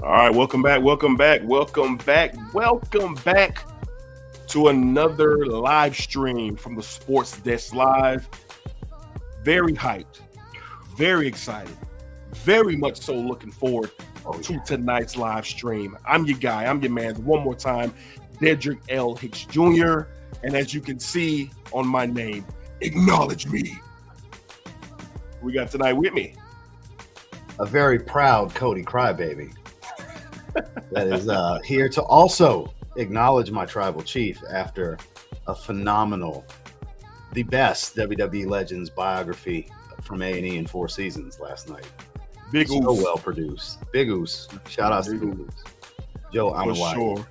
All right, welcome back to another live stream from the Sports Desk Live. Very hyped, very excited, very much so looking forward to tonight's live stream. I'm your guy, I'm your man. One more time, Dedrick L. Hicks Jr. And as you can see on my name, acknowledge me. We got tonight with me a very proud Cody Crybaby that is here to also acknowledge my tribal chief after a phenomenal, the best WWE Legends biography from A&E in 4 seasons last night. Big so well produced. Big Oos. Shout out to Big Oos. Joe, I'm For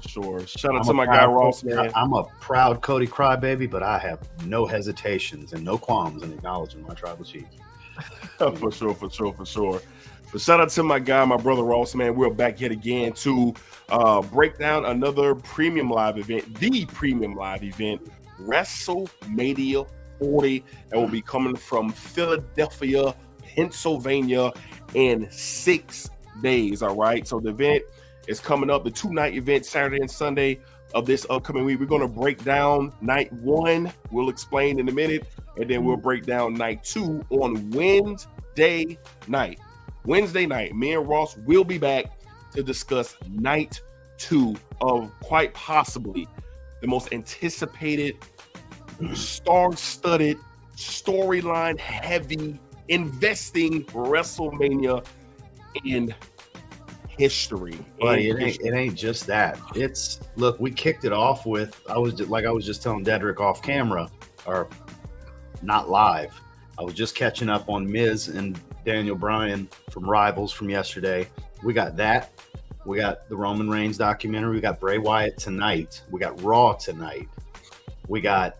sure. Shout out to my guy Ross, man. I'm a proud Cody Crybaby, but I have no hesitations and no qualms in acknowledging my tribal chief. For sure. But shout out to my guy, my brother Ross, man. We're back yet again to break down another premium live event, the premium live event, Wrestlemania 40, and will be coming from Philadelphia, Pennsylvania in 6 days. All right. So the event is coming up, the 2-night event, Saturday and Sunday of this upcoming week. We're going to break down night 1. We'll explain in a minute, and then we'll break down night 2 on Wednesday night. Me and Ross will be back to discuss night 2 of quite possibly the most anticipated, star-studded, storyline-heavy, investing WrestleMania in history. But it ain't just that. It's look, we kicked it off with I was just telling Dedrick off camera, or not live. I was just catching up on Miz and Daniel Bryan from Rivals from yesterday. We got that. We got the Roman Reigns documentary. We got Bray Wyatt tonight. We got Raw tonight. We got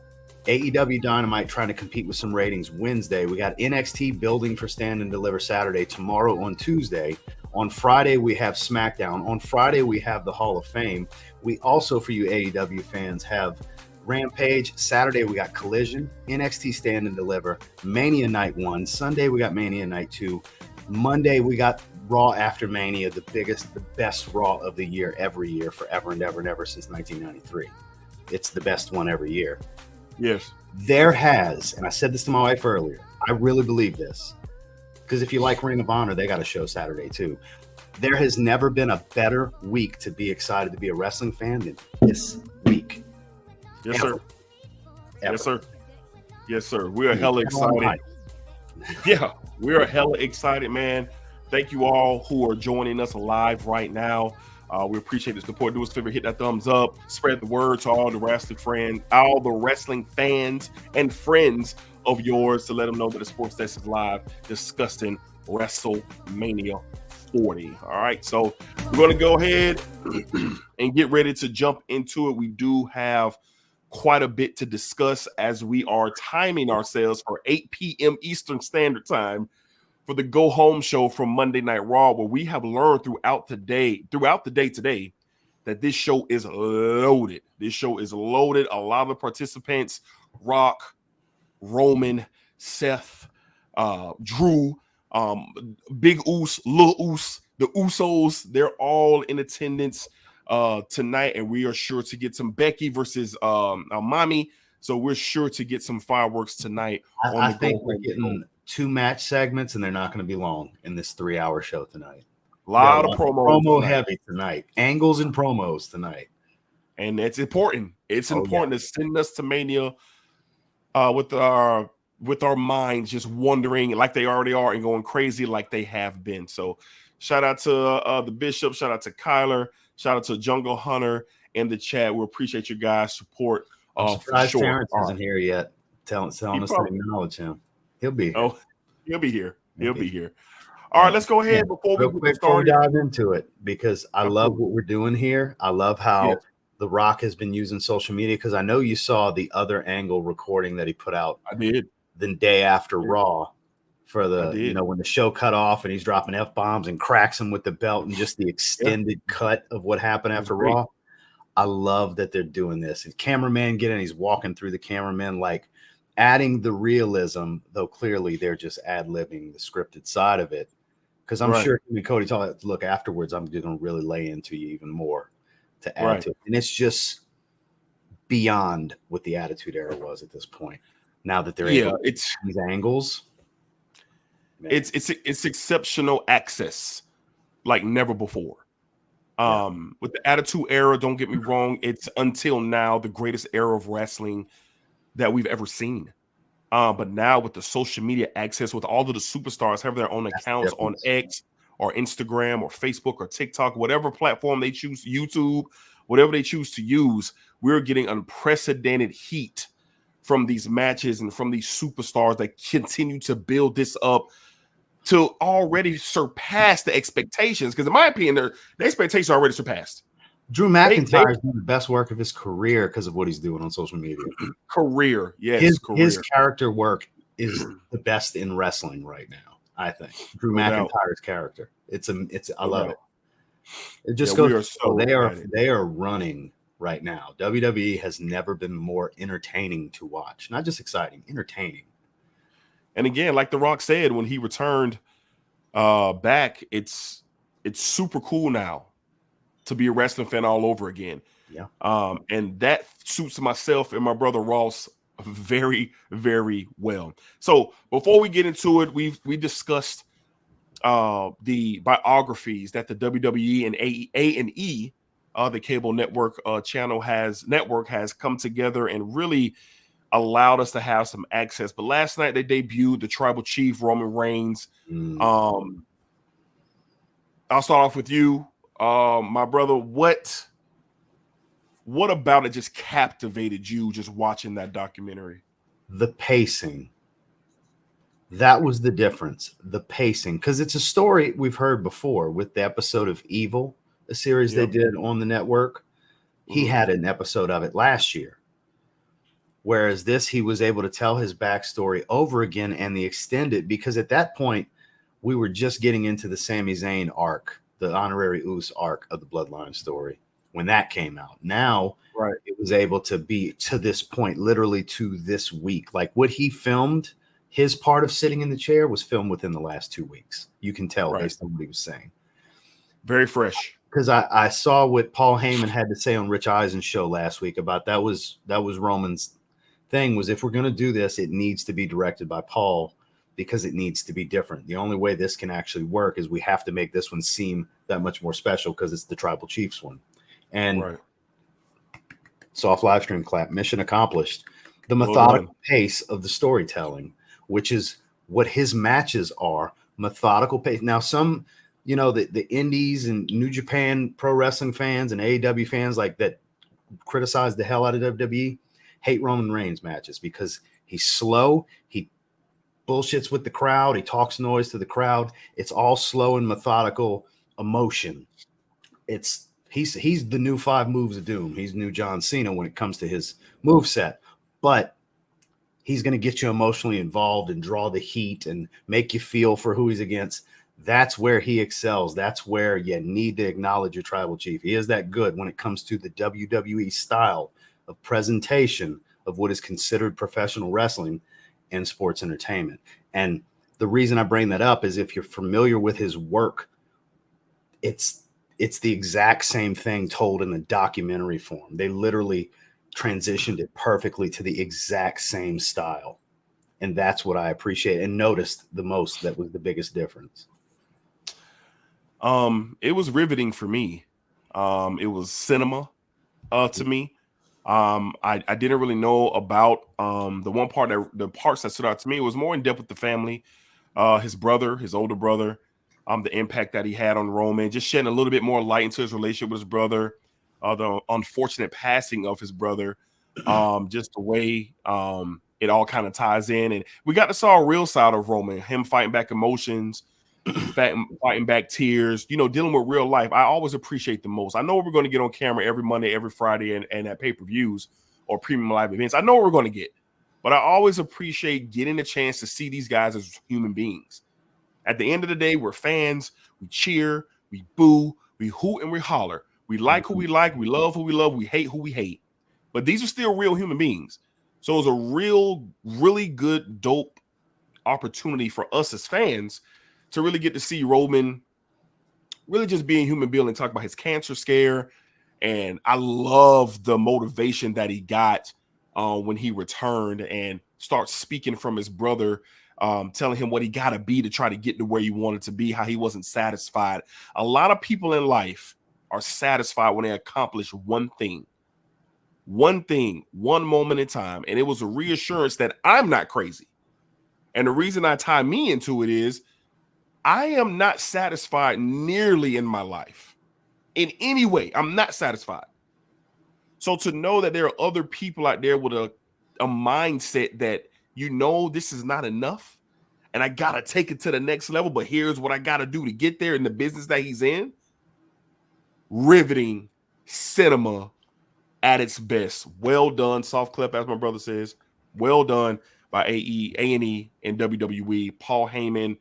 AEW Dynamite trying to compete with some ratings Wednesday. We got NXT building for Stand and Deliver Saturday. Tomorrow on Tuesday. On Friday, we have SmackDown. On Friday, we have the Hall of Fame. We also, for you AEW fans, have Rampage. Saturday, we got Collision, NXT Stand and Deliver, Mania Night 1. Sunday, we got Mania Night 2. Monday, we got Raw After Mania, the best Raw of the year every year, forever and ever and ever since 1993. It's the best one every year. Yes. There has, and I said this to my wife earlier, I really believe this, because if you like Ring of Honor, they got a show Saturday too. There has never been a better week to be excited to be a wrestling fan than this week. Yes, sir. Yes, sir. We are hella excited. Yeah, we are hella excited, man. Thank you all who are joining us live right now. We appreciate the support. Do us a favor, hit that thumbs up. Spread the word to all the wrestling fans and friends of yours to let them know that the Sports Desk is live discussing WrestleMania 40. All right, so we're going to go ahead and get ready to jump into it. We do have quite a bit to discuss as we are timing ourselves for 8 p.m. Eastern Standard Time for the Go Home show from Monday Night Raw, where we have learned throughout the day today that this show is loaded. A lot of the participants, Rock, Roman, Seth, Drew, Big Oos, Lil Oos, the Usos, they're all in attendance tonight, and we are sure to get some Becky versus Mommy. So we're sure to get some fireworks tonight. I think we're getting 2 match segments, and they're not going to be long in this 3-hour show tonight. A lot of promo heavy tonight. Angles and promos tonight. And it's important. It's important to send us to Mania with our minds just wondering like they already are and going crazy like they have been. So shout out to the Bishop. Shout out to Kyler. Shout out to Jungle Hunter in the chat. We appreciate you guys' support. I'm surprised Terrence isn't here yet. Telling us to acknowledge him. He'll be here. Oh, he'll be here. All right, let's go ahead before we dive into it, because I love what we're doing here. I love how The Rock has been using social media, because I know you saw the other angle recording that he put out. I did. The day after Raw for the, when the show cut off and he's dropping F-bombs and cracks him with the belt, and just the extended cut of what happened after Raw. I love that they're doing this. And cameraman he's walking through the cameraman, like adding the realism, though clearly they're just ad-libbing the scripted side of it. because I'm sure him and Cody talk. Look, afterwards, I'm going to really lay into you even more to add to it, and it's just beyond what the Attitude Era was at this point. Now that they're able to these angles, man. it's exceptional access like never before. With the Attitude Era, don't get me wrong, it's until now the greatest era of wrestling that we've ever seen. But now with the social media access, with all of the superstars have their own accounts on X or Instagram or Facebook or TikTok, whatever platform they choose, YouTube, whatever they choose to use, we're getting unprecedented heat from these matches and from these superstars that continue to build this up to already surpass the expectations. Because in my opinion, the expectations are already surpassed. Drew McIntyre is doing the best work of his career because of what he's doing on social media. His character work is the best in wrestling right now. I think Drew McIntyre's character. I love it. It just goes. They are running right now. WWE has never been more entertaining to watch. Not just exciting, entertaining. And again, like The Rock said when he returned back, it's super cool now to be a wrestling fan all over again. Yeah. And that suits myself and my brother Ross very, very well. So before we get into it, we discussed the biographies that the WWE and A&E, the cable network network has come together and really allowed us to have some access. But last night they debuted the Tribal Chief Roman Reigns. I'll start off with you. My brother, what about it just captivated you just watching that documentary? The pacing. That was the difference. The pacing. Because it's a story we've heard before with the episode of Evil, a series they did on the network. He had an episode of it last year. Whereas this, he was able to tell his backstory over again and the extended, because at that point, we were just getting into the Sami Zayn arc, the Honorary Uce arc of the Bloodline story when that came out. Now it was able to be to this point, literally to this week. Like what he filmed, his part of sitting in the chair was filmed within the last 2 weeks. You can tell based on what he was saying. Very fresh. Because I saw what Paul Heyman had to say on Rich Eisen's show last week about that was Roman's thing was, if we're going to do this, it needs to be directed by Paul, because it needs to be different. The only way this can actually work is we have to make this one seem that much more special because it's the Tribal Chiefs one. And soft live stream clap, mission accomplished. The methodical pace of the storytelling, which is what his matches are, methodical pace. Now, some, the indies and New Japan pro wrestling fans and AEW fans like that criticize the hell out of WWE hate Roman Reigns matches because he's slow. He bullshits with the crowd. He talks noise to the crowd. It's all slow and methodical emotion. He's the new 5 moves of doom. He's new John Cena when it comes to his moveset, but he's going to get you emotionally involved and draw the heat and make you feel for who he's against. That's where he excels. That's where you need to acknowledge your Tribal Chief. He is that good when it comes to the WWE style of presentation of what is considered professional wrestling and sports entertainment. And the reason I bring that up is if you're familiar with his work, it's the exact same thing told in the documentary form. They literally transitioned it perfectly to the exact same style. And that's what I appreciate and noticed the most. That was the biggest difference. It was riveting for me. It was cinema to me. I didn't really know about the parts that stood out to me. It was more in depth with the family, his older brother, the impact that he had on Roman, just shedding a little bit more light into his relationship with his brother, the unfortunate passing of his brother, just the way it all kind of ties in. And we got to saw a real side of Roman, him fighting back emotions, fighting back tears, dealing with real life. I always appreciate the most. I know we're going to get on camera every Monday, every Friday, and at pay-per-views or premium live events. I know what we're going to get, but I always appreciate getting a chance to see these guys as human beings. At the end of the day, we're fans. We cheer, we boo, we hoot, and we holler. We like who we like, we love who we love, we hate who we hate. But these are still real human beings. So it was a really good, dope opportunity for us as fans to really get to see Roman really just being a human being and talk about his cancer scare. And I love the motivation that he got when he returned and starts speaking from his brother, telling him what he got to be to try to get to where he wanted to be, how he wasn't satisfied. A lot of people in life are satisfied when they accomplish one thing, one moment in time. And it was a reassurance that I'm not crazy. And the reason I tie me into it is I am not satisfied nearly in my life. In any way, I'm not satisfied. So to know that there are other people out there with a mindset that, this is not enough and I got to take it to the next level, but here's what I got to do to get there in the business that he's in. Riveting cinema at its best. Well done, soft clip, as my brother says. Well done by A&E and WWE. Paul Heyman,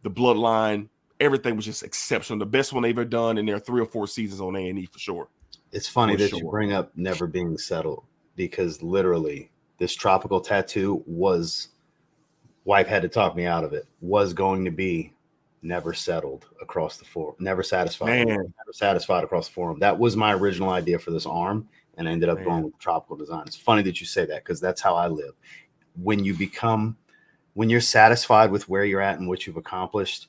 the Bloodline, everything was just exceptional. The best one they've ever done in their 3 or 4 seasons on A&E for sure. It's funny you bring up never being settled, because literally this tropical tattoo wife had to talk me out of it, was going to be never settled across the forum, never satisfied across the forum. That was my original idea for this arm, and I ended up going with tropical design. It's funny that you say that, because that's how I live. When you're satisfied with where you're at and what you've accomplished,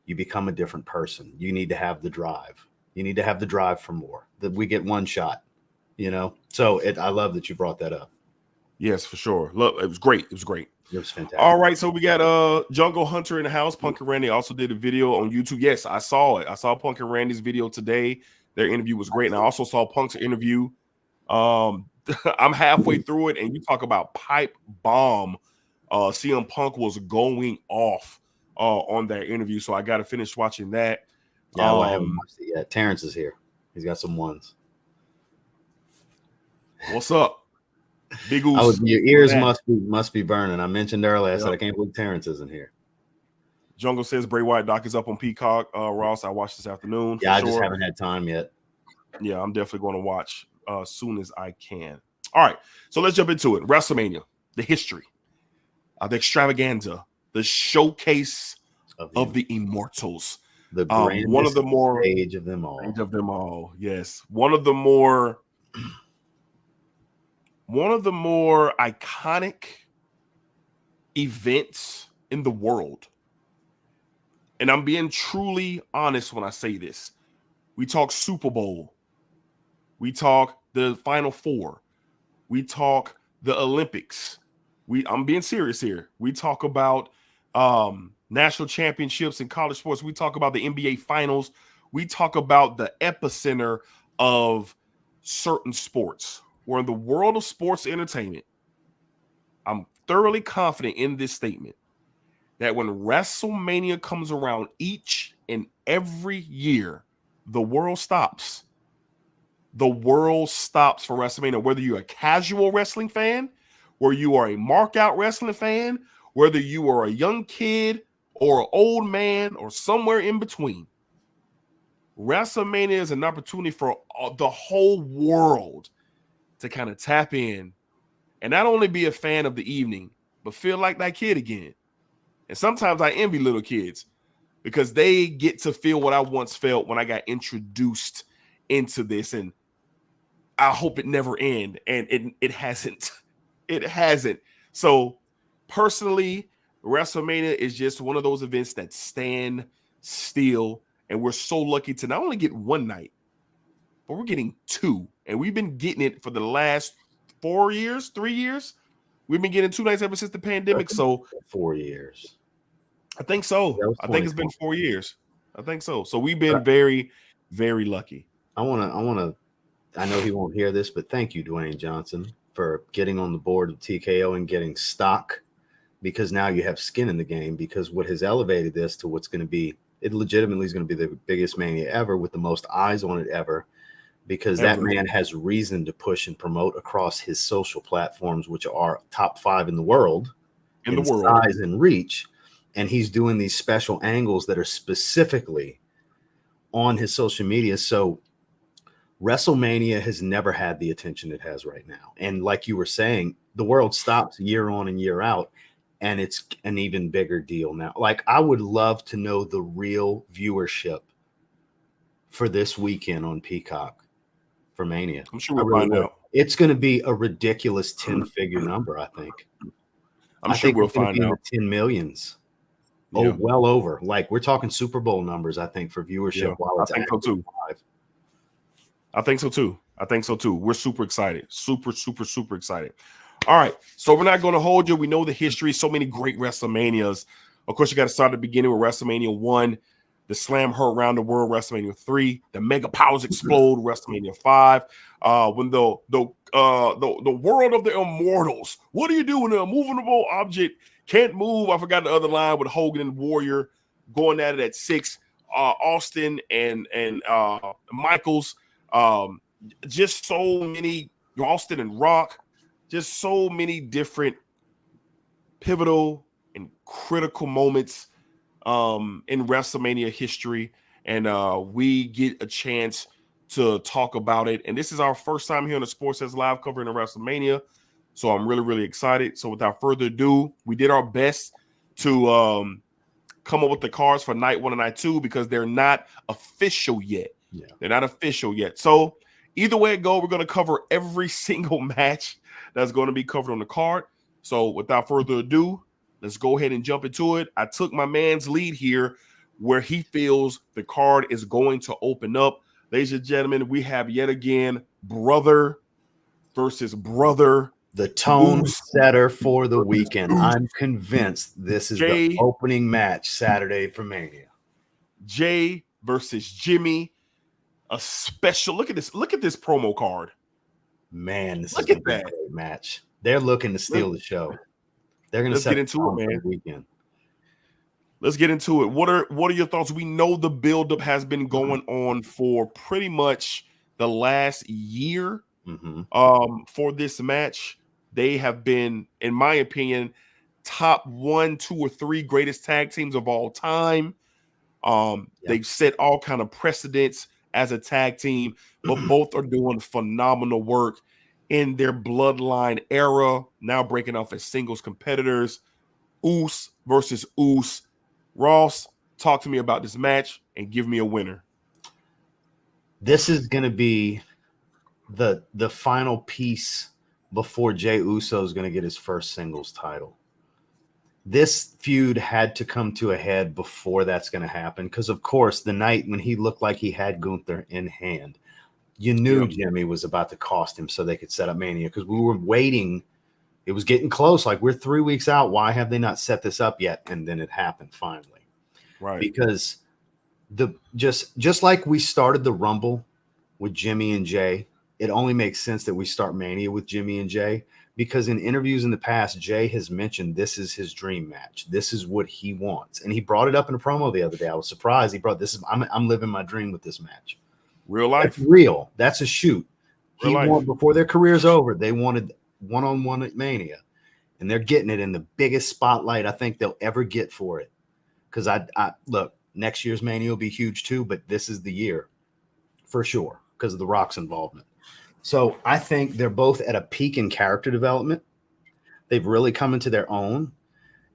you become a different person. You need to have the drive. You need to have the drive for more. That we get one shot, So I love that you brought that up. Yes, for sure. Look, it was great. It was fantastic. All right, so we got Jungle Hunter in the house. Punk and Randy also did a video on YouTube. Yes, I saw it. I saw Punk and Randy's video today. Their interview was great, and I also saw Punk's interview. I'm halfway through it, and you talk about pipe bomb. CM Punk was going off on that interview, so I got to finish watching that. Yeah, I haven't watched it yet. Terrence is here. He's got some ones. What's up, Big Goose? Your ears must be burning. I mentioned earlier. I said I can't believe Terrence isn't here. Jungle says Bray Wyatt doc is up on Peacock. Ross, I watched this afternoon. Yeah, I just haven't had time yet. Yeah, I'm definitely going to watch as soon as I can. All right, so let's jump into it. WrestleMania, the history, the extravaganza, the showcase of the Immortals. The grandest one of the more stage of them all. Yes, one of the more iconic events in the world. And I'm being truly honest when I say this. We talk Super Bowl. We talk the Final Four. We talk the Olympics. I'm being serious here. We talk about national championships in college sports. We talk about the NBA finals. We talk about the epicenter of certain sports. We're in the world of sports entertainment. I'm thoroughly confident in this statement that when WrestleMania comes around each and every year, the world stops. The world stops for WrestleMania, whether you're a casual wrestling fan, or you are a mark-out wrestling fan, whether you are a young kid or an old man or somewhere in between. WrestleMania is an opportunity for the whole world to kind of tap in and not only be a fan of the evening, but feel like that kid again. And sometimes I envy little kids because they get to feel what I once felt when I got introduced into this. And I hope it never ends. And it hasn't. It hasn't. So personally, WrestleMania is just one of those events that stand still. And we're so lucky to not only get one night, but we're getting 2. And we've been getting it for the last 3 years. We've been getting 2 nights ever since the pandemic. So 4 years. I think so. I think it's been 4 years. I think so. So we've been very, very lucky. I know he won't hear this, but thank you, Dwayne Johnson, for getting on the board of TKO and getting stock, because now you have skin in the game, because what has elevated this to what's going to be, it legitimately is going to be the biggest Mania ever with the most eyes on it ever, because that man has reason to push and promote across his social platforms, which are top 5 in the world in size and reach. And he's doing these special angles that are specifically on his social media. So WrestleMania has never had the attention it has right now. And like you were saying, the world stops year on and year out. and it's an even bigger deal now. Like, I would love to know the real viewership for this weekend on Peacock for Mania. I'm sure we'll find out. It's going to be a ridiculous 10-figure number, I think. I'm sure we'll find out. In the 10 millions. Yeah. Oh, well over. Like, we're talking Super Bowl numbers, I think, for viewership. I think so too. Live. I think so too. We're super excited. Super excited. All right. So we're not going to hold you. We know the history. So many great WrestleManias. Of course, you got to start at the beginning with WrestleMania 1, the Slam Heard Around the World, WrestleMania 3, the Mega Powers Explode, WrestleMania 5. When the world of the immortals. What do you do when an immovable object can't move? I forgot the other line with Hogan and Warrior going at it at 6. Austin and Michaels. Just so many, Austin and Rock. Just so many different pivotal and critical moments in WrestleMania history. And we get a chance to talk about it. And this is our first time here on the Sports Says Live covering the WrestleMania. So I'm really excited. So without further ado, we did our best to come up with the cards for night 1 and night 2 because they're not official yet. Yeah. They're not official yet. So either way it go, we're going to cover every single match that's going to be covered on the card. So without further ado, let's go ahead and jump into it. I took my man's lead here where he feels the card is going to open up. Ladies and gentlemen, we have yet again brother versus brother. The tone setter for the weekend. I'm convinced this is the opening match Saturday for Mania. Jay versus Jimmy. A special look at this promo card. Man, this is a great match. They're looking to steal the show. They're going to get into it, man. Weekend. Let's get into it. What are your thoughts? We know the buildup has been going on for pretty much the last year. For this match, they have been, in my opinion, top 1, 2, or 3 greatest tag teams of all time. They've set all kind of precedents as a tag team, but both are doing phenomenal work in their bloodline era, now breaking off as singles competitors. Uce versus Uce. Ross, talk to me about this match and give me a winner. This is going to be the final piece before Jey Uso is going to get his first singles title. This feud had to come to a head before that's going to happen because, of course, the night when he looked like he had Gunther in hand, you knew Jimmy was about to cost him so they could set up Mania because we were waiting. It was getting close. Like, we're 3 weeks out. Why have they not set this up yet? And then it happened finally. Right. Because just like we started the Rumble with Jimmy and Jay, it only makes sense that we start Mania with Jimmy and Jay. Because in interviews in the past, Jay has mentioned this is his dream match. This is what he wants. And he brought it up in a promo the other day. I was surprised. He brought this. I'm living my dream with this match. Real life. That's real. That's a shoot. Before their career's over, they wanted one-on-one at Mania. And they're getting it in the biggest spotlight I think they'll ever get for it. Because I look, next year's Mania will be huge too, but this is the year for sure because of The Rock's involvement. So I think they're both at a peak in character development. They've really come into their own.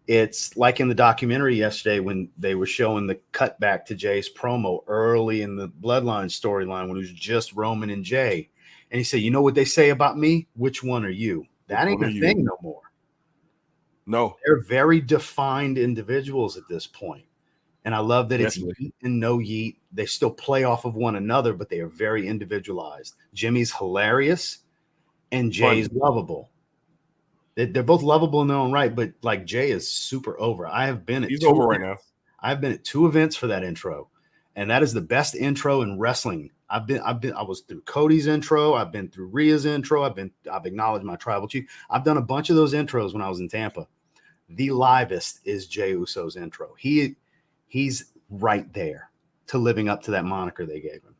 It's like in the documentary yesterday when they were showing the cutback to Jay's promo early in the Bloodline storyline when it was just Roman and Jay. And he said, you know what they say about me? Which one are you? That ain't a thing no more. No. They're very defined individuals at this point. And I love that it's yeet and no yeet. They still play off of one another, but they are very individualized. Jimmy's hilarious and Jay's lovable. They're both lovable in their own right, but like Jay is super over. He's over right now. I've been at 2 events for that intro, and that is the best intro in wrestling. I was through Cody's intro. I've been through Rhea's intro. I've acknowledged my tribal chief. I've done a bunch of those intros when I was in Tampa. The livest is Jey Uso's intro. He's right there to living up to that moniker they gave him.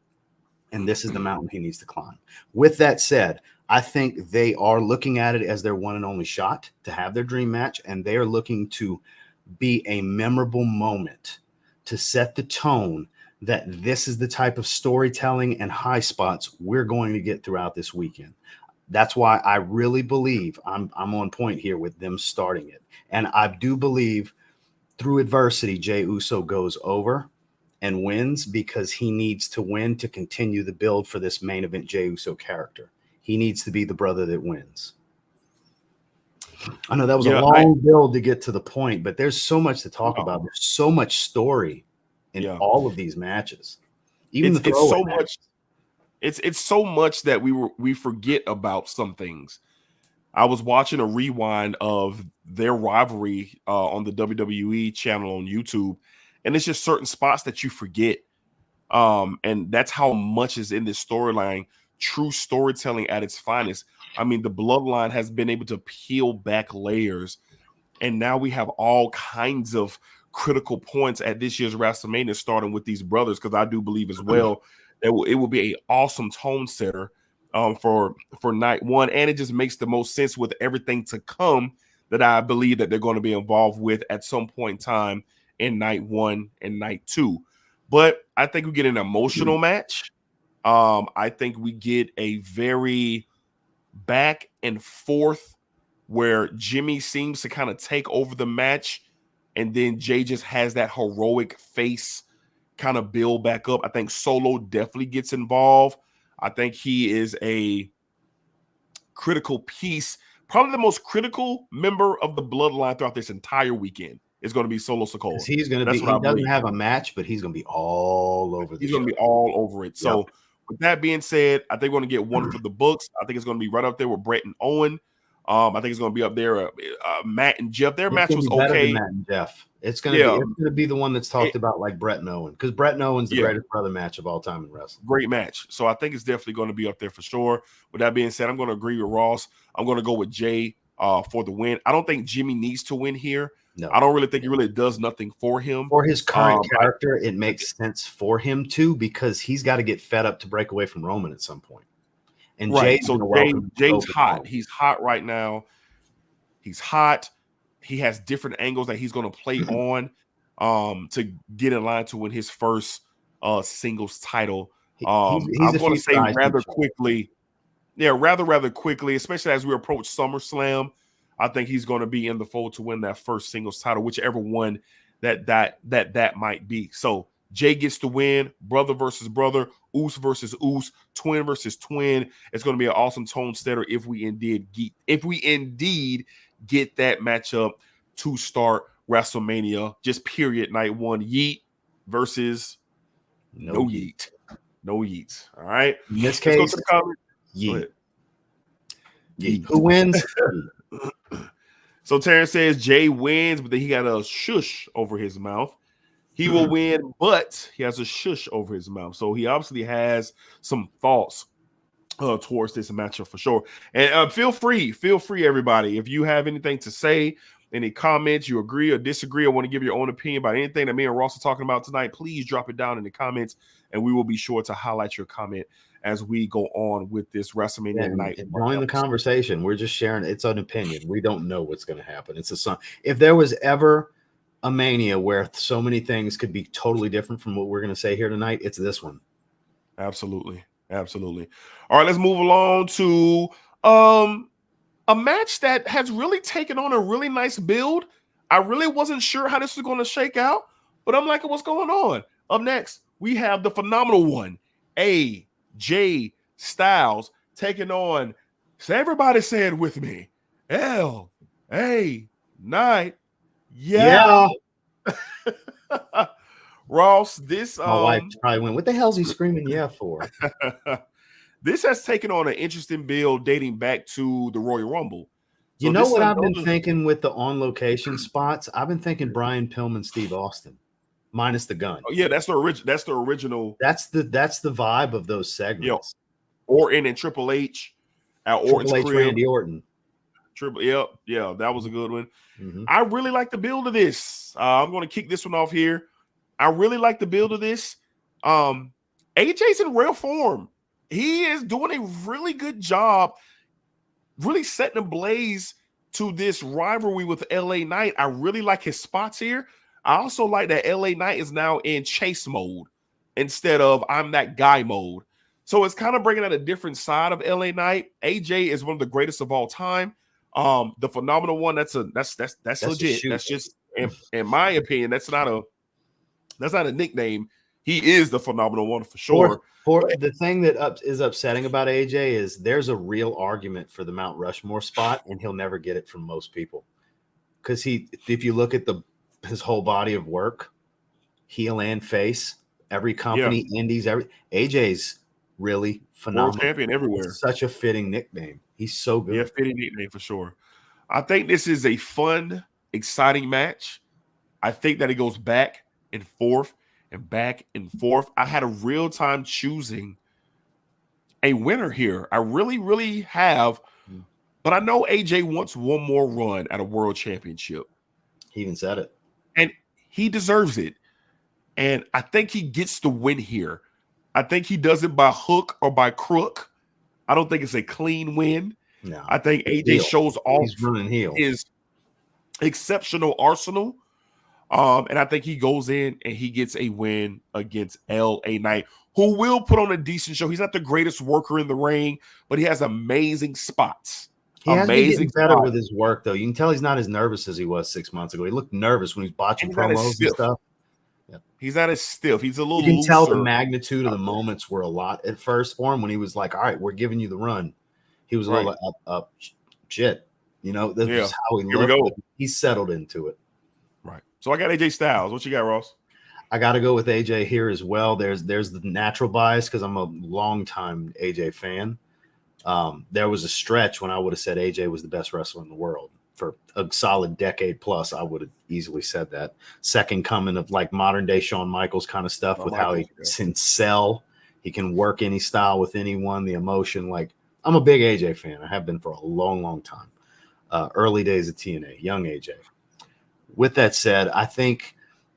And this is the mountain he needs to climb. With that said, I think they are looking at it as their one and only shot to have their dream match. And they are looking to be a memorable moment to set the tone that this is the type of storytelling and high spots we're going to get throughout this weekend. That's why I really believe I'm on point here with them starting it. And I do believe through adversity, Jey Uso goes over and wins because he needs to win to continue the build for this main event Jey Uso character. He needs to be the brother that wins. I know that was a long build to get to the point, but there's so much to talk about. There's so much story in all of these matches. Even it's so much. It's so much that we forget about some things. I was watching a rewind of their rivalry on the WWE channel on YouTube, and it's just certain spots that you forget. And that's how much is in this storyline. True storytelling at its finest. I mean, the bloodline has been able to peel back layers, and now we have all kinds of critical points at this year's WrestleMania, starting with these brothers, because I do believe as well that it will be an awesome tone setter for night one, and it just makes the most sense with everything to come that I believe that they're going to be involved with at some point in time in night one and night two. But I think we get an emotional match. I think we get a very back and forth where Jimmy seems to kind of take over the match, and then Jey just has that heroic face kind of build back up. I think Solo definitely gets involved. I think he is a critical piece, probably the most critical member of the bloodline throughout this entire weekend is going to be Solo Sikoa. He's going to be, he doesn't have a match, but he's going to be all over He's going to be all over it. So with that being said, I think we're going to get one for the books. I think it's going to be right up there with Brett and Owen. I think it's going to be up there. Matt and Jeff, their match was okay. Matt and Jeff. It's going to be the one that's talked about like Brett and Owen, because Brett and Owen's the greatest brother match of all time in wrestling. Great match. So I think it's definitely going to be up there for sure. With that being said, I'm going to agree with Ross. I'm going to go with Jey for the win. I don't think Jimmy needs to win here. No. I don't really think he really does nothing for him. For his current character, it makes sense for him too, because he's got to get fed up to break away from Roman at some point. And Jey's hot. He's hot right now. He's hot. He has different angles that he's going to play on to get in line to win his first singles title. I'm going to say rather quickly. Yeah, rather quickly, especially as we approach SummerSlam. I think he's going to be in the fold to win that first singles title, whichever one that might be. So Jey gets to win, brother versus brother, Oos versus Oos, twin versus twin. It's going to be an awesome tone setter if we indeed get that matchup to start WrestleMania. Just period. Night one, Yeet versus no Yeet. No Yeet. All right. In this case, let's go to the comments. Yeet. Who wins? So Terrence says Jey wins, but then he got a shush over his mouth. He will win, but he has a shush over his mouth. So he obviously has some thoughts towards this matchup for sure. And feel free, everybody. If you have anything to say, any comments, you agree or disagree, or want to give your own opinion about anything that me and Ross are talking about tonight, please drop it down in the comments, and we will be sure to highlight your comment as we go on with this WrestleMania night. Join the conversation. We're just sharing. It's an opinion. We don't know what's going to happen. It's a song. If there was ever a Mania where so many things could be totally different from what we're going to say here tonight, it's this one. Absolutely. All right, let's move along to a match that has really taken on a really nice build. I really wasn't sure how this was going to shake out, but I'm liking what's going on. Up next, we have the phenomenal one, AJ Styles, taking on, so everybody say it with me, L.A. Knight. Yeah. Ross, this my wife probably went, what the hell is he screaming yeah for? This has taken on an interesting build dating back to the Royal Rumble. So you know what I've been thinking with the on location spots? I've been thinking Brian Pillman, Steve Austin, minus the gun. Oh, yeah, that's the original. That's the vibe of those segments. Orton and Triple H at Orton's crib. Randy Orton. Yeah, that was a good one. Mm-hmm. I really like the build of this. I'm going to kick this one off here. I really like the build of this. AJ's in real form. He is doing a really good job, really setting a blaze to this rivalry with LA Knight. I really like his spots here. I also like that LA Knight is now in chase mode instead of I'm that guy mode. So it's kind of bringing out a different side of LA Knight. AJ is one of the greatest of all time. The phenomenal one. That's legit. That's just in my opinion. That's not a nickname. He is the phenomenal one for sure. The thing that is upsetting about AJ is there's a real argument for the Mount Rushmore spot, and he'll never get it from most people. Because if you look at his whole body of work, heel and face, every company, indies, AJ's really phenomenal. World champion everywhere. It's such a fitting nickname. He's so good. Yeah, fitting nickname for sure. I think this is a fun, exciting match. I think that it goes back and forth and back and forth. I had a real time choosing a winner here. I really, really have. But I know AJ wants one more run at a world championship. He even said it. And he deserves it. And I think he gets the win here. I think he does it by hook or by crook. I don't think it's a clean win. No, I think AJ shows off his exceptional arsenal. And I think he goes in and he gets a win against LA Knight, who will put on a decent show. He's not the greatest worker in the ring, but he has amazing spots. He has been getting better with his work, though. You can tell he's not as nervous as he was 6 months ago. He looked nervous when he's botching promos and stuff. Yep. He's not as stiff. He's a little You can looser. tell the magnitude of the moments were a lot at first for him when he was like, all right, we're giving you the run. He was a little up. Shit. You know, that's just how he looked. He's settled into it. Right. So I got AJ Styles. What you got, Ross? I got to go with AJ here as well. There's the natural bias because I'm a longtime AJ fan. There was a stretch when I would have said AJ was the best wrestler in the world. For a solid decade plus, I would have easily said that. Second coming of like modern day Shawn Michaels kind of stuff with how he can sell. He can work any style with anyone, the emotion. Like, I'm a big AJ fan. I have been for a long, long time. Early days of TNA, young AJ. With that said, I think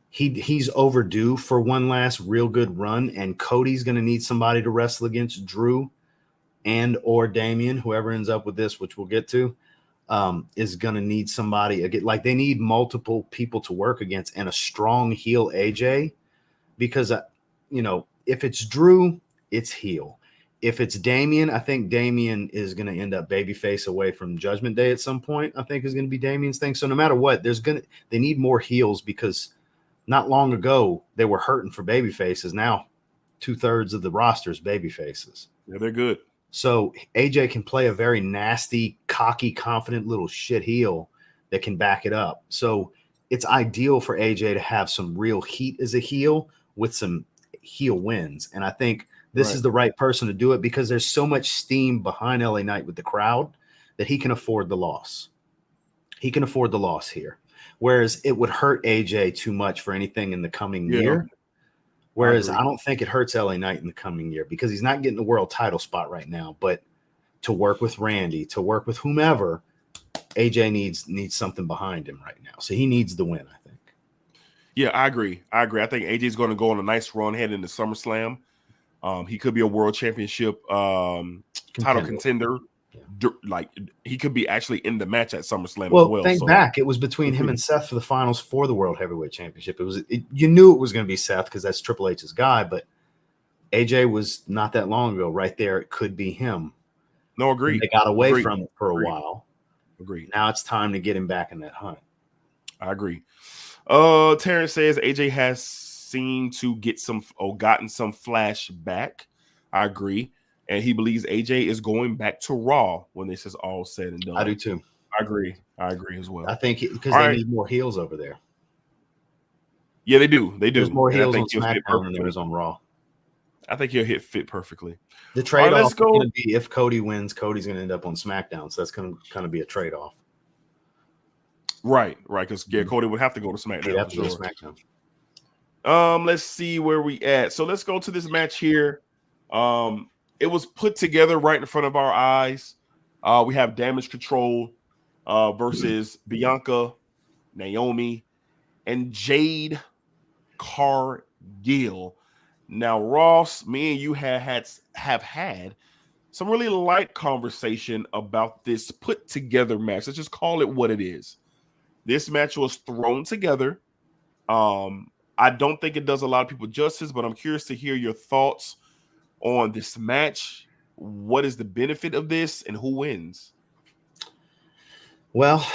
he's overdue for one last real good run, and Cody's going to need somebody to wrestle against Drew and or Damian, whoever ends up with this, which we'll get to. Is going to need somebody again. Like, they need multiple people to work against and a strong heel AJ, because if it's Drew, it's heel. If it's Damian, I think Damian is going to end up babyface away from Judgment Day at some point. I think is going to be Damian's thing. So no matter what, they need more heels, because not long ago they were hurting for babyfaces. Now 2/3 of the roster is babyfaces. Yeah, they're good. So AJ can play a very nasty, cocky, confident little shit heel that can back it up. So it's ideal for AJ to have some real heat as a heel with some heel wins. And I think this is the right person to do it, because there's so much steam behind LA Knight with the crowd that he can afford the loss. He can afford the loss here. Whereas it would hurt AJ too much for anything in the coming year. Whereas I don't think it hurts LA Knight in the coming year, because he's not getting the world title spot right now. But to work with Randy, to work with whomever, AJ needs something behind him right now. So he needs the win, I think. Yeah, I agree. I think AJ's going to go on a nice run heading into SummerSlam. He could be a world championship title contender. Yeah. Like, he could be actually in the match at SummerSlam as well. Think back. It was between him and Seth for the finals for the World Heavyweight Championship. You knew it was going to be Seth because that's Triple H's guy, but AJ was not that long ago right there. It could be him. No, agreed. They got away from it for a while. Agreed. Now it's time to get him back in that hunt. I agree. Terrence says AJ has gotten some flashback. I agree. And he believes AJ is going back to Raw when this is all said and done. I do too. I agree as well. I think because they need more heels over there. Yeah, they do. There's more heels on SmackDown than there is on Raw. I think he'll fit perfectly. The trade-off is going to be, if Cody wins, Cody's going to end up on SmackDown. So that's going to kind of be a trade-off. Right. Because Cody would have to go to SmackDown. He'd have to go to SmackDown. Let's see where we at. So let's go to this match here. It was put together right in front of our eyes. We have Damage Control versus Bianca, Naomi, and Jade Cargill. Now, Ross, me and you have had some really light conversation about this put together match. Let's just call it what it is. This match was thrown together. I don't think it does a lot of people justice, but I'm curious to hear your thoughts. on this match? What is the benefit of this, and who wins? Well,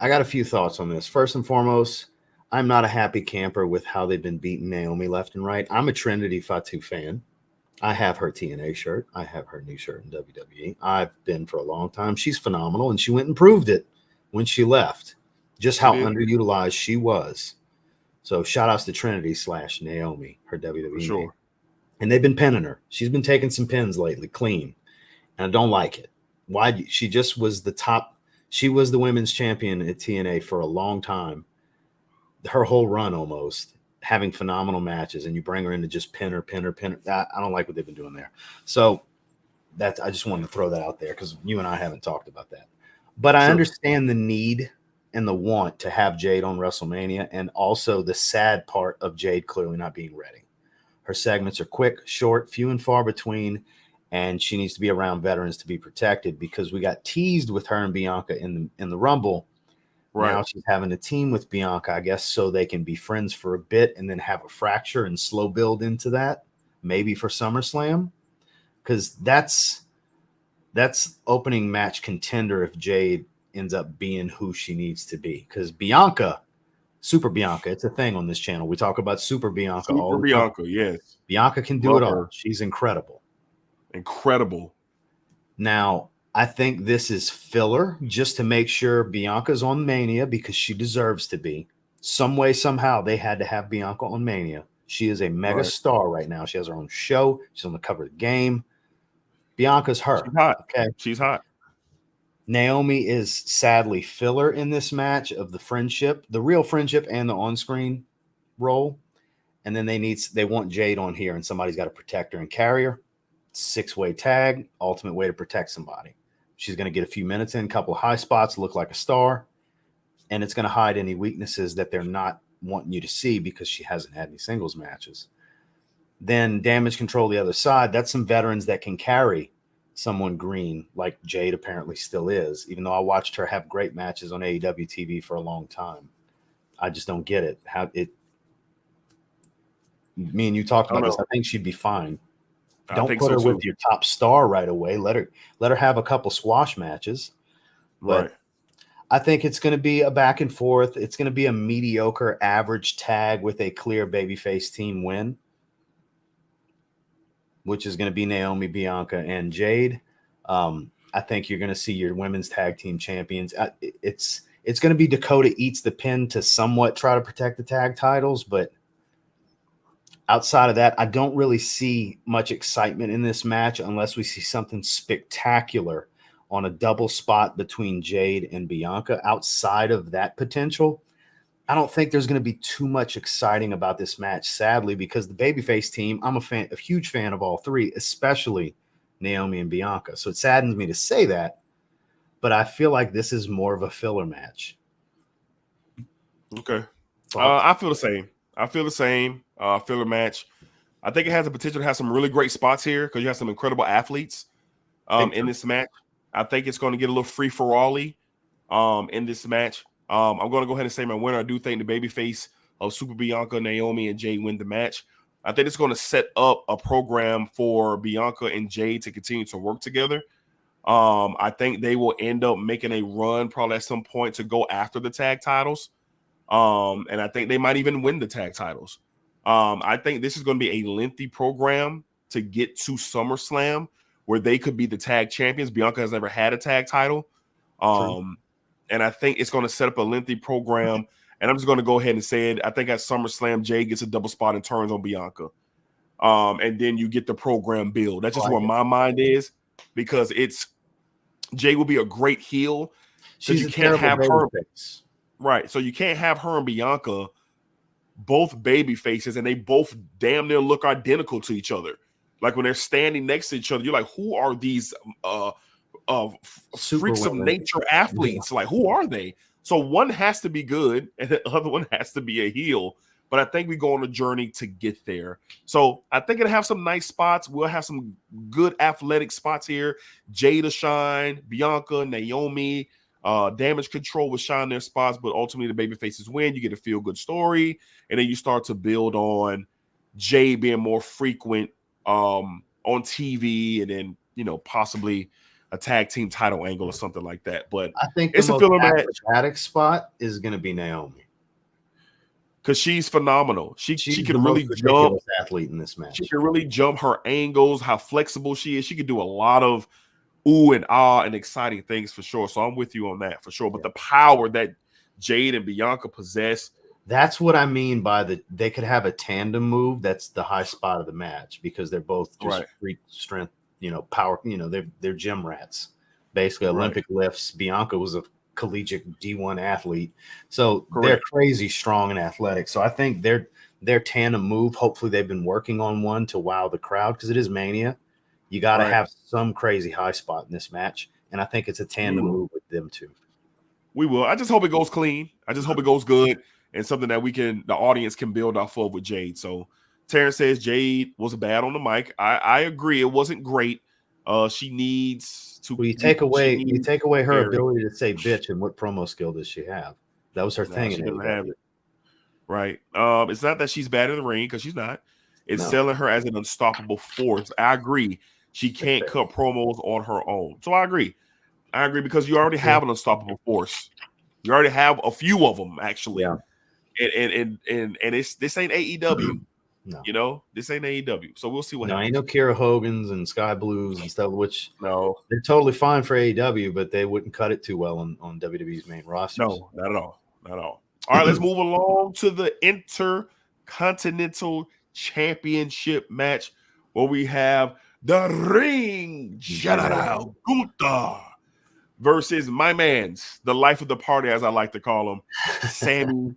I got a few thoughts on this. First and foremost, I'm not a happy camper with how they've been beating Naomi left and right. I'm a Trinity Fatu fan. I have her TNA shirt. I have her new shirt in WWE. I've been for a long time. She's phenomenal, and she went and proved it when she left, just how underutilized she was. So shout outs to Trinity / Naomi, her WWE For sure. name. And they've been pinning her. She's been taking some pins lately, clean. And I don't like it. Why? She just was the top. She was the women's champion at TNA for a long time. Her whole run almost, having phenomenal matches, and you bring her in to just pin her. I don't like what they've been doing there. So I just wanted to throw that out there because you and I haven't talked about that. But I understand the need and the want to have Jade on WrestleMania, and also the sad part of Jade clearly not being ready. Her segments are quick, short, few and far between, and she needs to be around veterans to be protected because we got teased with her and Bianca in the Rumble. Right. Now she's having a team with Bianca, I guess, so they can be friends for a bit and then have a fracture and slow build into that, maybe for SummerSlam, because that's opening match contender if Jade ends up being who she needs to be. Because Bianca, Super Bianca, it's a thing on this channel. We talk about Super Bianca all the time. Yes. Bianca can do it all. She's incredible. Incredible. Now, I think this is filler just to make sure Bianca's on Mania because she deserves to be. Some way, somehow, they had to have Bianca on Mania. She is a mega star right now. She has her own show. She's on the cover of the game. Bianca's her. She's hot. Okay. She's hot. Naomi is sadly filler in this match of the friendship, the real friendship and the on-screen role. And then they want Jade on here, and somebody's got to protect her and carry her. 6-way tag, ultimate way to protect somebody. She's going to get a few minutes in, a couple of high spots, look like a star, and it's going to hide any weaknesses that they're not wanting you to see because she hasn't had any singles matches. Then Damage Control the other side, that's some veterans that can carry someone green like Jade apparently still is, even though I watched her have great matches on AEW TV for a long time. I just don't get it. Me and you talked about this. I think she'd be fine. Don't put her with your top star right away. Let her have a couple squash matches. But I think it's going to be a back and forth. It's going to be a mediocre average tag with a clear babyface team win, which is going to be Naomi, Bianca, and Jade. I think you're going to see your women's tag team champions. It's going to be Dakota eats the pin to somewhat try to protect the tag titles, but outside of that, I don't really see much excitement in this match unless we see something spectacular on a double spot between Jade and Bianca. Outside of that potential, I don't think there's going to be too much exciting about this match, sadly, because the babyface team, I'm a huge fan of all three, especially Naomi and Bianca. So it saddens me to say that, but I feel like this is more of a filler match. Okay. I feel the same. Filler match. I think it has the potential to have some really great spots here because you have some incredible athletes in this match. I think it's going to get a little free-for-all-y in this match. I'm going to go ahead and say my winner. I do think the babyface of Super Bianca, Naomi, and Jade win the match. I think it's going to set up a program for Bianca and Jade to continue to work together. I think they will end up making a run probably at some point to go after the tag titles. And I think they might even win the tag titles. I think this is going to be a lengthy program to get to SummerSlam where they could be the tag champions. Bianca has never had a tag title. And I think it's going to set up a lengthy program. And I'm just going to go ahead and say it. I think at SummerSlam, Jay gets a double spot and turns on Bianca. And then you get the program build. That's just where my mind is because Jay will be a great heel. She's you can't have her. Face. Right. So you can't have her and Bianca both baby faces and they both damn near look identical to each other. Like when they're standing next to each other, you're like, who are these freaks of nature athletes? Yeah. Like, who are they? So one has to be good and the other one has to be a heel. But I think we go on a journey to get there. So I think it'll have some nice spots. We'll have some good athletic spots here. Jada shine, Bianca, Naomi, Damage Control will shine their spots, but ultimately the babyfaces win. You get a feel-good story, and then you start to build on Jay being more frequent on TV, and then possibly a tag team title angle or something like that. But I think it's the a most filler match acrobatic spot is going to be Naomi. because she's phenomenal. She can really jump. Athlete in this match. She can really jump her angles, how flexible she is. She can do a lot of ooh and ah and exciting things for sure. So I'm with you on that for sure. But the power that Jade and Bianca possess. That's what I mean by they could have a tandem move. That's the high spot of the match because they're both just freak strength, power, they're gym rats, basically Olympic lifts. Bianca was a collegiate D1 athlete. So they're crazy strong and athletic. So I think their tandem move, hopefully they've been working on one to wow the crowd because it is Mania. You got to have some crazy high spot in this match. And I think it's a tandem move with them two. We will. I just hope it goes clean. I just hope it goes good and something that the audience can build off of with Jade. So Terrence says Jade was bad on the mic. I agree. It wasn't great. She needs to. Well, you take away her ability to say bitch, and what promo skill does she have? That was her thing. She doesn't have it. Right. It's not that she's bad in the ring because she's not. It's selling her as an unstoppable force. I agree. She can't cut promos on her own. So I agree. Because you already have an unstoppable force. You already have a few of them actually. Yeah. And this ain't AEW. No. This ain't AEW. So we'll see what happens. Ain't no Kira Hogan's and Sky Blues and stuff, which they're totally fine for AEW, but they wouldn't cut it too well on WWE's main roster. No, not at all. Not at all. All right, let's move along to the Intercontinental Championship match where we have the Ring General Gunther versus my man's, the life of the party, as I like to call him, Sami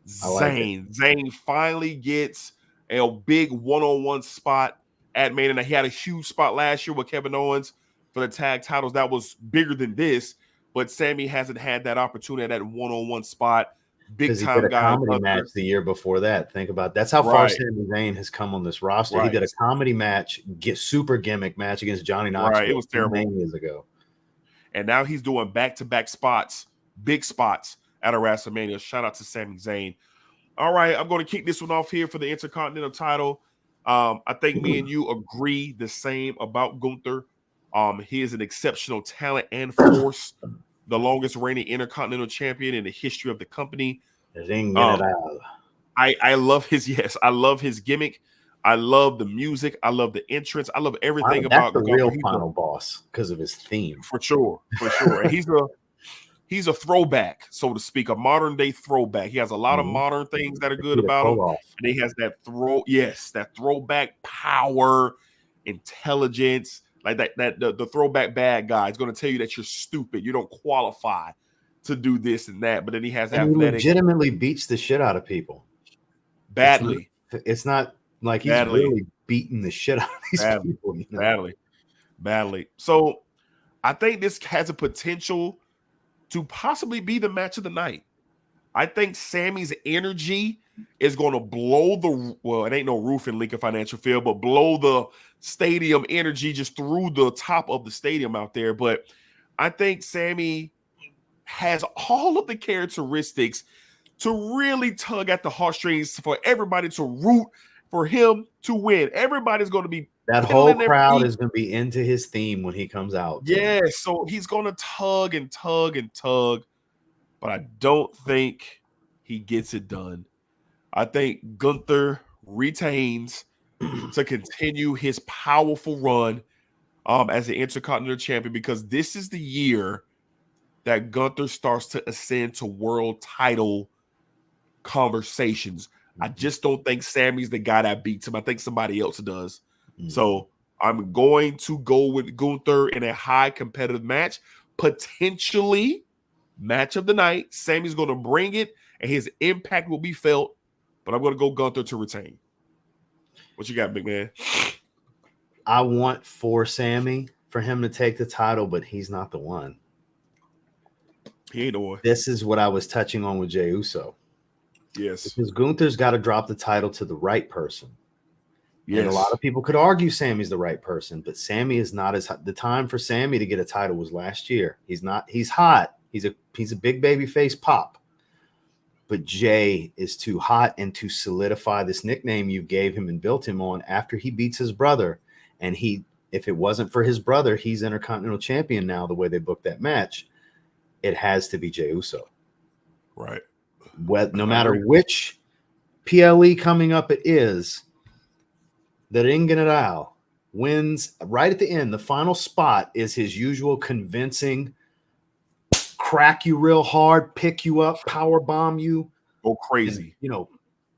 Zayn. Zayn finally gets a big one-on-one spot at Mania. And he had a huge spot last year with Kevin Owens for the tag titles. That was bigger than this, but Sami hasn't had that opportunity at that one-on-one spot. Big time guy. Comedy match the year before that. Think about that's how far Sami Zayn has come on this roster. He did a comedy match, super gimmick match against Johnny Knoxville. It was terrible years ago. And now he's doing back-to-back spots, big spots at a Wrestlemania. Shout out to Sami Zayn. All right, I'm going to kick this one off here for the Intercontinental title. I think me and you agree the same about Gunther. He is an exceptional talent and force. The longest reigning Intercontinental Champion in the history of the company. I love I love his gimmick. I love the music. I love the entrance. I love everything about the real final boss because of his theme. For sure. And he's a throwback, so to speak, a modern day throwback. He has a lot of modern things that are good about him. And he has that throwback power, intelligence. Like the throwback bad guy is going to tell you that you're stupid. You don't qualify to do this and that. But then he has athletic. He legitimately beats the shit out of people. Badly. It's not like he's really beating the shit out of these people. Badly. So I think this has a potential to possibly be the match of the night. I think Sami's energy is going to blow it ain't no roof in Lincoln Financial Field, but blow the stadium energy just through the top of the stadium out there. But I think Sami has all of the characteristics to really tug at the heartstrings for everybody to root for him to win. Everybody's going to be that whole crowd is going to be into his theme when he comes out. Yeah, so he's going to tug and tug and tug, but I don't think he gets it done. I think Gunther retains to continue his powerful run as the Intercontinental Champion, because this is the year that Gunther starts to ascend to world title conversations. I just don't think Sami's the guy that beats him. I think somebody else does. So I'm going to go with Gunther in a high competitive match, potentially match of the night. Sami's going to bring it, and his impact will be felt. But I'm going to go Gunther to retain. What you got, big man? I want for Sami for him to take the title, but he's not the one. He ain't the one. This is what I was touching on with Jey Uso. Yes. Because Gunther's got to drop the title to the right person. Yes. And a lot of people could argue Sami's the right person, but Sami is not as hot. The time for Sami to get a title was last year. He's not. He's hot. He's a big baby face pop. but Jay is too hot, and to solidify this nickname you gave him and built him on after he beats his brother. And if it wasn't for his brother, he's Intercontinental Champion now, the way they booked that match. It has to be Jey Uso. Right. No matter which PLE coming up it is, the Ring General wins right at the end. The final spot is his usual convincing, crack you real hard, pick you up, power bomb you, go crazy, and,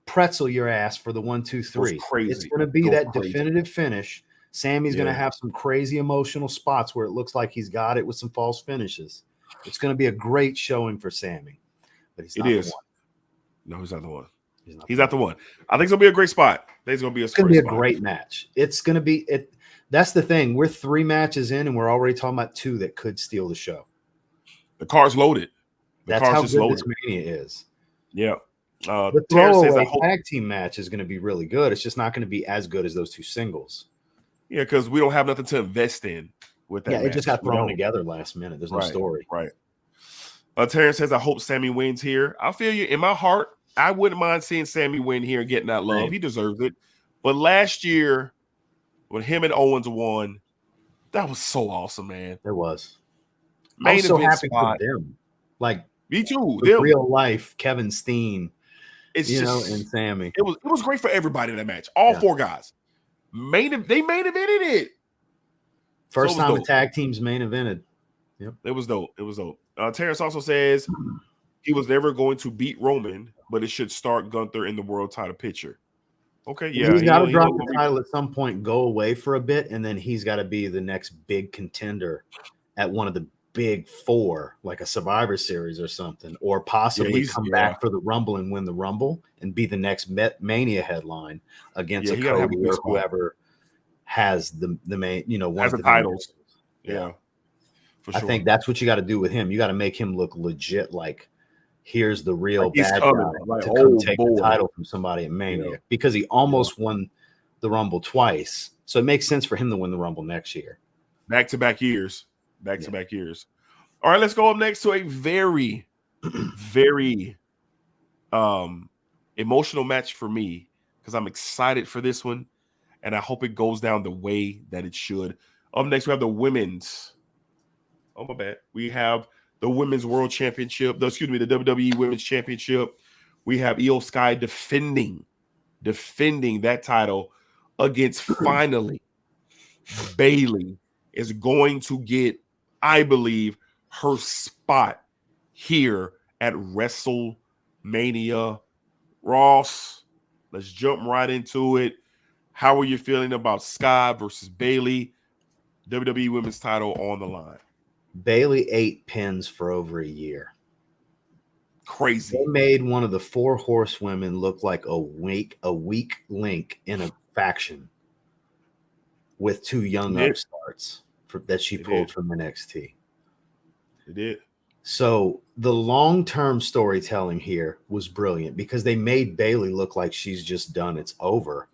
pretzel your ass for the 1, 2, 3. Crazy. It's going to be that definitive finish. Sammy's going to have some crazy emotional spots where it looks like he's got it with some false finishes. It's going to be a great showing for Sammy, but he's not the one. No, he's not the one. He's not the one. I think it's going to be a great spot. I think it's going to be a great match. It's going to be it. That's the thing. We're 3 matches in, and we're already talking about 2 that could steal the show. The car's loaded. That's how good this Mania is. Yeah. The throwaway tag team match is going to be really good. It's just not going to be as good as those 2 singles. Yeah, because we don't have nothing to invest in with that. Yeah, it just got thrown together last minute. There's no story. Right. Terrence says, I hope Sammy wins here. I feel you. In my heart, I wouldn't mind seeing Sammy win here and getting that love. Right. He deserves it. But last year, when him and Owens won, that was so awesome, man. It was. Main I was so happy spot. for them. Like, me too. Real life, Kevin Steen, it's and Sammy. It was great for everybody in that match. All 4 guys. They main evented it. First time the tag teams main evented. Yep. It was dope. Terrence also says he was never going to beat Roman, but it should start Gunther in the world title picture. Okay, yeah. He's got to drop the title at some point, go away for a bit, and then he's got to be the next big contender at one of the big 4, like a Survivor Series or something, or possibly come back for the Rumble and win the Rumble and be the next Mania headline against a Cody or whoever has the main, one of the titles. Yeah. For sure. I think that's what you got to do with him. You got to make him look legit, like here's the real bad guy to come take the title from somebody at Mania, because he almost won the Rumble twice. So it makes sense for him to win the Rumble next year. Back-to-back years. Back-to-back years. All right, let's go up next to a very, very emotional match for me, because I'm excited for this one, and I hope it goes down the way that it should. Up next, we have the women's. Oh, my bad. We have the Women's World Championship. The WWE Women's Championship. We have Io Sky defending that title against finally Bayley is going to get, I believe, her spot here at WrestleMania. Ross, let's jump right into it. How are you feeling about Sky versus Bayley? WWE Women's title on the line. Bayley 8 pins for over a year. Crazy. They made one of the 4 horsewomen look like a weak link in a faction with 2 young upstarts that she pulled from NXT. It did. So the long-term storytelling here was brilliant, because they made Bayley look like she's just done. It's over.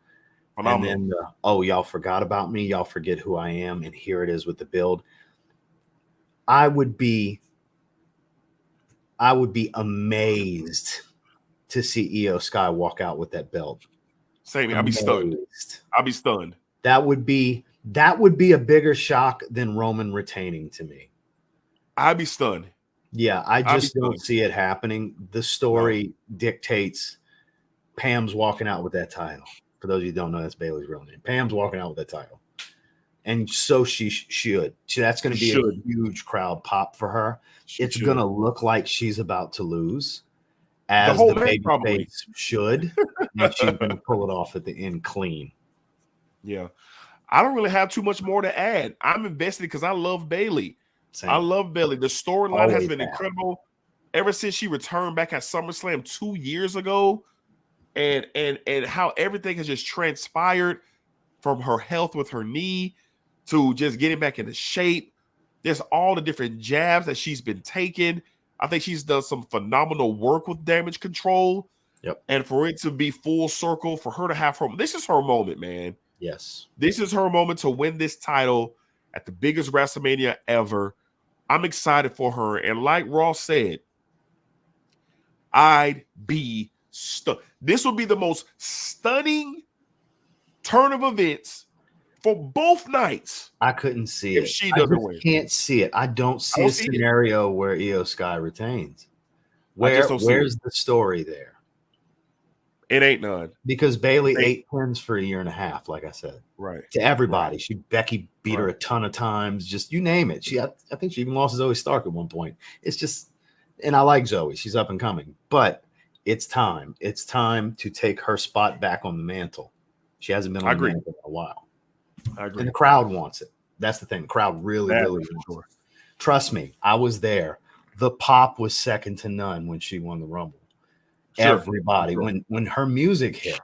Phenomenal. And then, y'all forgot about me. Y'all forget who I am. And here it is with the build. I would be amazed to see Io Sky walk out with that belt. Same. I'd be stunned. That would be a bigger shock than Roman retaining to me. I'd be stunned. Yeah, I just don't see it happening. The story dictates Pam's walking out with that title. For those of you who don't know, that's Bayley's real name. Pam's walking out with that title. And so she should. That's going to be a huge crowd pop for her. It's going to look like she's about to lose, as the babyface should. And she's going to pull it off at the end clean. Yeah. I don't really have too much more to add. I'm invested because I love Bayley. Same. I love Bayley. The storyline has been incredible ever since she returned back at SummerSlam 2 years ago. And how everything has just transpired, from her health with her knee to just getting back into shape. There's all the different jabs that she's been taking. I think she's done some phenomenal work with damage control. Yep. And for it to be full circle, for her to have her, this is her moment, man. Yes. This is her moment to win this title at the biggest WrestleMania ever. I'm excited for her. And like Ross said, I'd be stunned. This would be the most stunning turn of events for both nights. I couldn't see if it. She doesn't win. Can't see it. I don't see a scenario where Io Sky retains. Where's the story there? It ain't none. Because Bayley ate pins for a year and a half, like I said. Right. To everybody. Becky beat her a ton of times. Just you name it. I think she even lost to Zoe Stark at one point. It's just, and I like Zoe. She's up and coming. But it's time. It's time to take her spot back on the mantle. She hasn't been on the mantle in a while. I agree. And the crowd wants it. That's the thing. The crowd really wants it. Trust me, I was there. The pop was second to none when she won the Rumble. Everybody, when her music hit,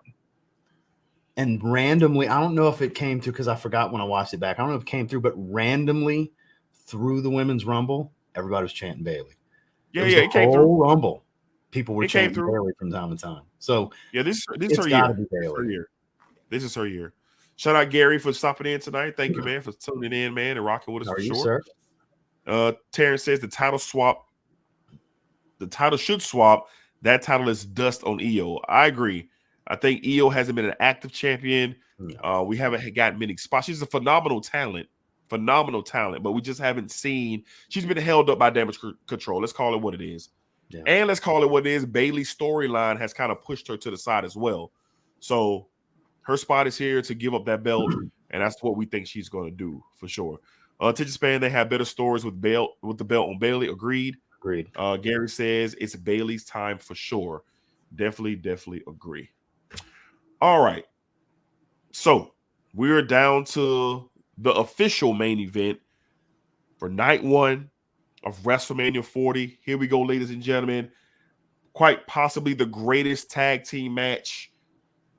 and randomly, I don't know if it came through because I forgot when I watched it back. I don't know if it came through, but randomly through the Women's Rumble, everybody was chanting Bayley. It came through. Rumble, people were chanting Bayley from time to time. So this is her year. This is her year. Shout out Gary for stopping in tonight. Thank you, man, for tuning in, man, and rocking with us for sure. Sir? Terrence says the title should swap. That title is dust on Io. I agree. I think Io hasn't been an active champion. We haven't gotten many spots. She's a phenomenal talent, but we just haven't seen. She's been held up by damage control. Let's call it what it is. Yeah. And let's call it what it is. Bayley's storyline has kind of pushed her to the side as well. So her spot is here to give up that belt, and that's what we think she's going to do for sure. Attention span, they have better stories with the belt on Bayley. Agreed. Gary says it's Bayley's time for sure. Definitely agree. All right. So we're down to the official main event for night 1 of WrestleMania 40. Here we go, ladies and gentlemen. Quite possibly the greatest tag team match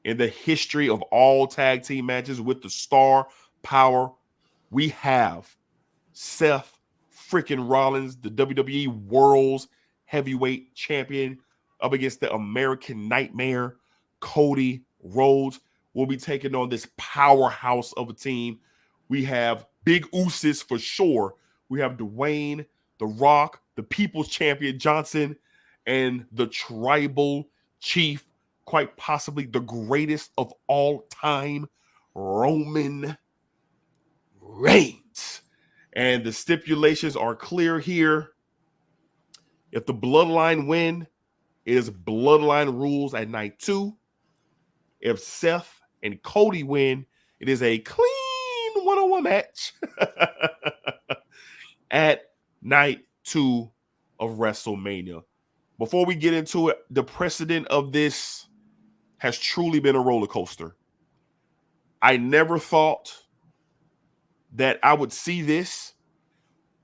in the history of all tag team matches with the star power. We have Seth freaking Rollins, the WWE World's Heavyweight Champion, up against the American Nightmare, Cody Rhodes. Will be taking on this powerhouse of a team. We have Big Usos for sure. We have Dwayne, The Rock, the People's Champion Johnson, and the Tribal Chief, quite possibly the greatest of all time, Roman Reigns. And the stipulations are clear here. If the Bloodline win, it is Bloodline rules at night 2. If Seth and Cody win, it is a clean one-on-one match at night 2 of WrestleMania. Before we get into it, the precedent of this has truly been a roller coaster. I never thought that I would see this.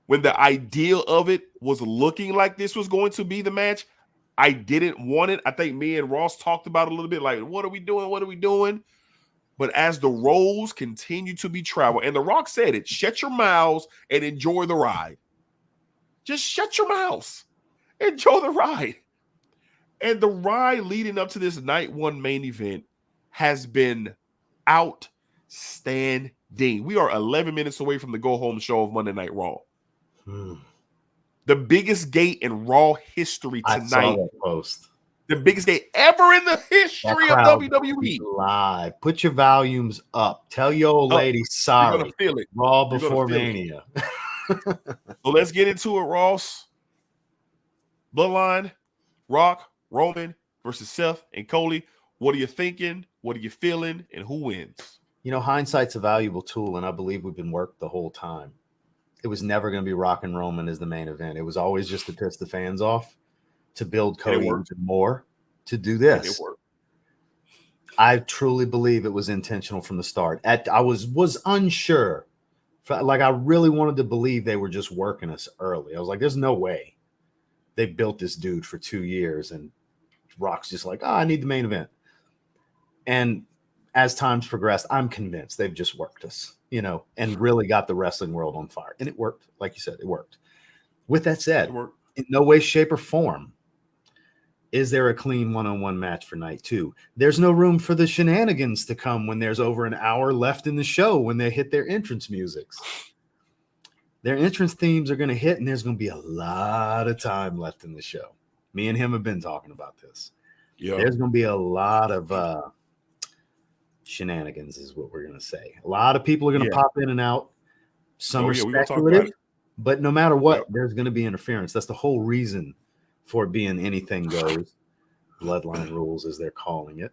When the idea of it was looking like this was going to be the match, I didn't want it. I think me and Ross talked about it a little bit, like, what are we doing? But as the roles continue to be traveled, and The Rock said it, shut your mouths and enjoy the ride. Just shut your mouths. Enjoy the ride. And the ride leading up to this night 1 main event has been outstanding. We are 11 minutes away from the go-home show of Monday Night Raw. The biggest gate in Raw history tonight. I saw that post. The biggest gate ever in the history of WWE. Live. Put your volumes up. Tell your old lady sorry. You're gonna feel it. Raw before Mania. So let's get into it, Ross. Bloodline, Rock, Roman versus Seth and Cody. What are you thinking? What are you feeling? And who wins? You know, hindsight's a valuable tool, and I believe we've been worked the whole time. It was never going to be Rock and Roman as the main event. It was always just to piss the fans off, to build Cody even more, to do this. I truly believe it was intentional from the start. I was unsure. Like, I really wanted to believe they were just working us early. I was like, there's no way they built this dude for 2 years, and Rock's just like, I need the main event. And as time's progressed, I'm convinced they've just worked us, and really got the wrestling world on fire. And it worked. Like you said, it worked. With that said, in no way, shape, or form is there a clean one-on-one match for night 2. There's no room for the shenanigans to come when there's over an hour left in the show when they hit their entrance musics. Their entrance themes are going to hit, and there's going to be a lot of time left in the show. Me and him have been talking about this. Yeah. There's going to be a lot of shenanigans, is what we're going to say. A lot of people are going to pop in and out. Some are speculative, but no matter what, there's going to be interference. That's the whole reason for it being anything goes. Bloodline rules, as they're calling it,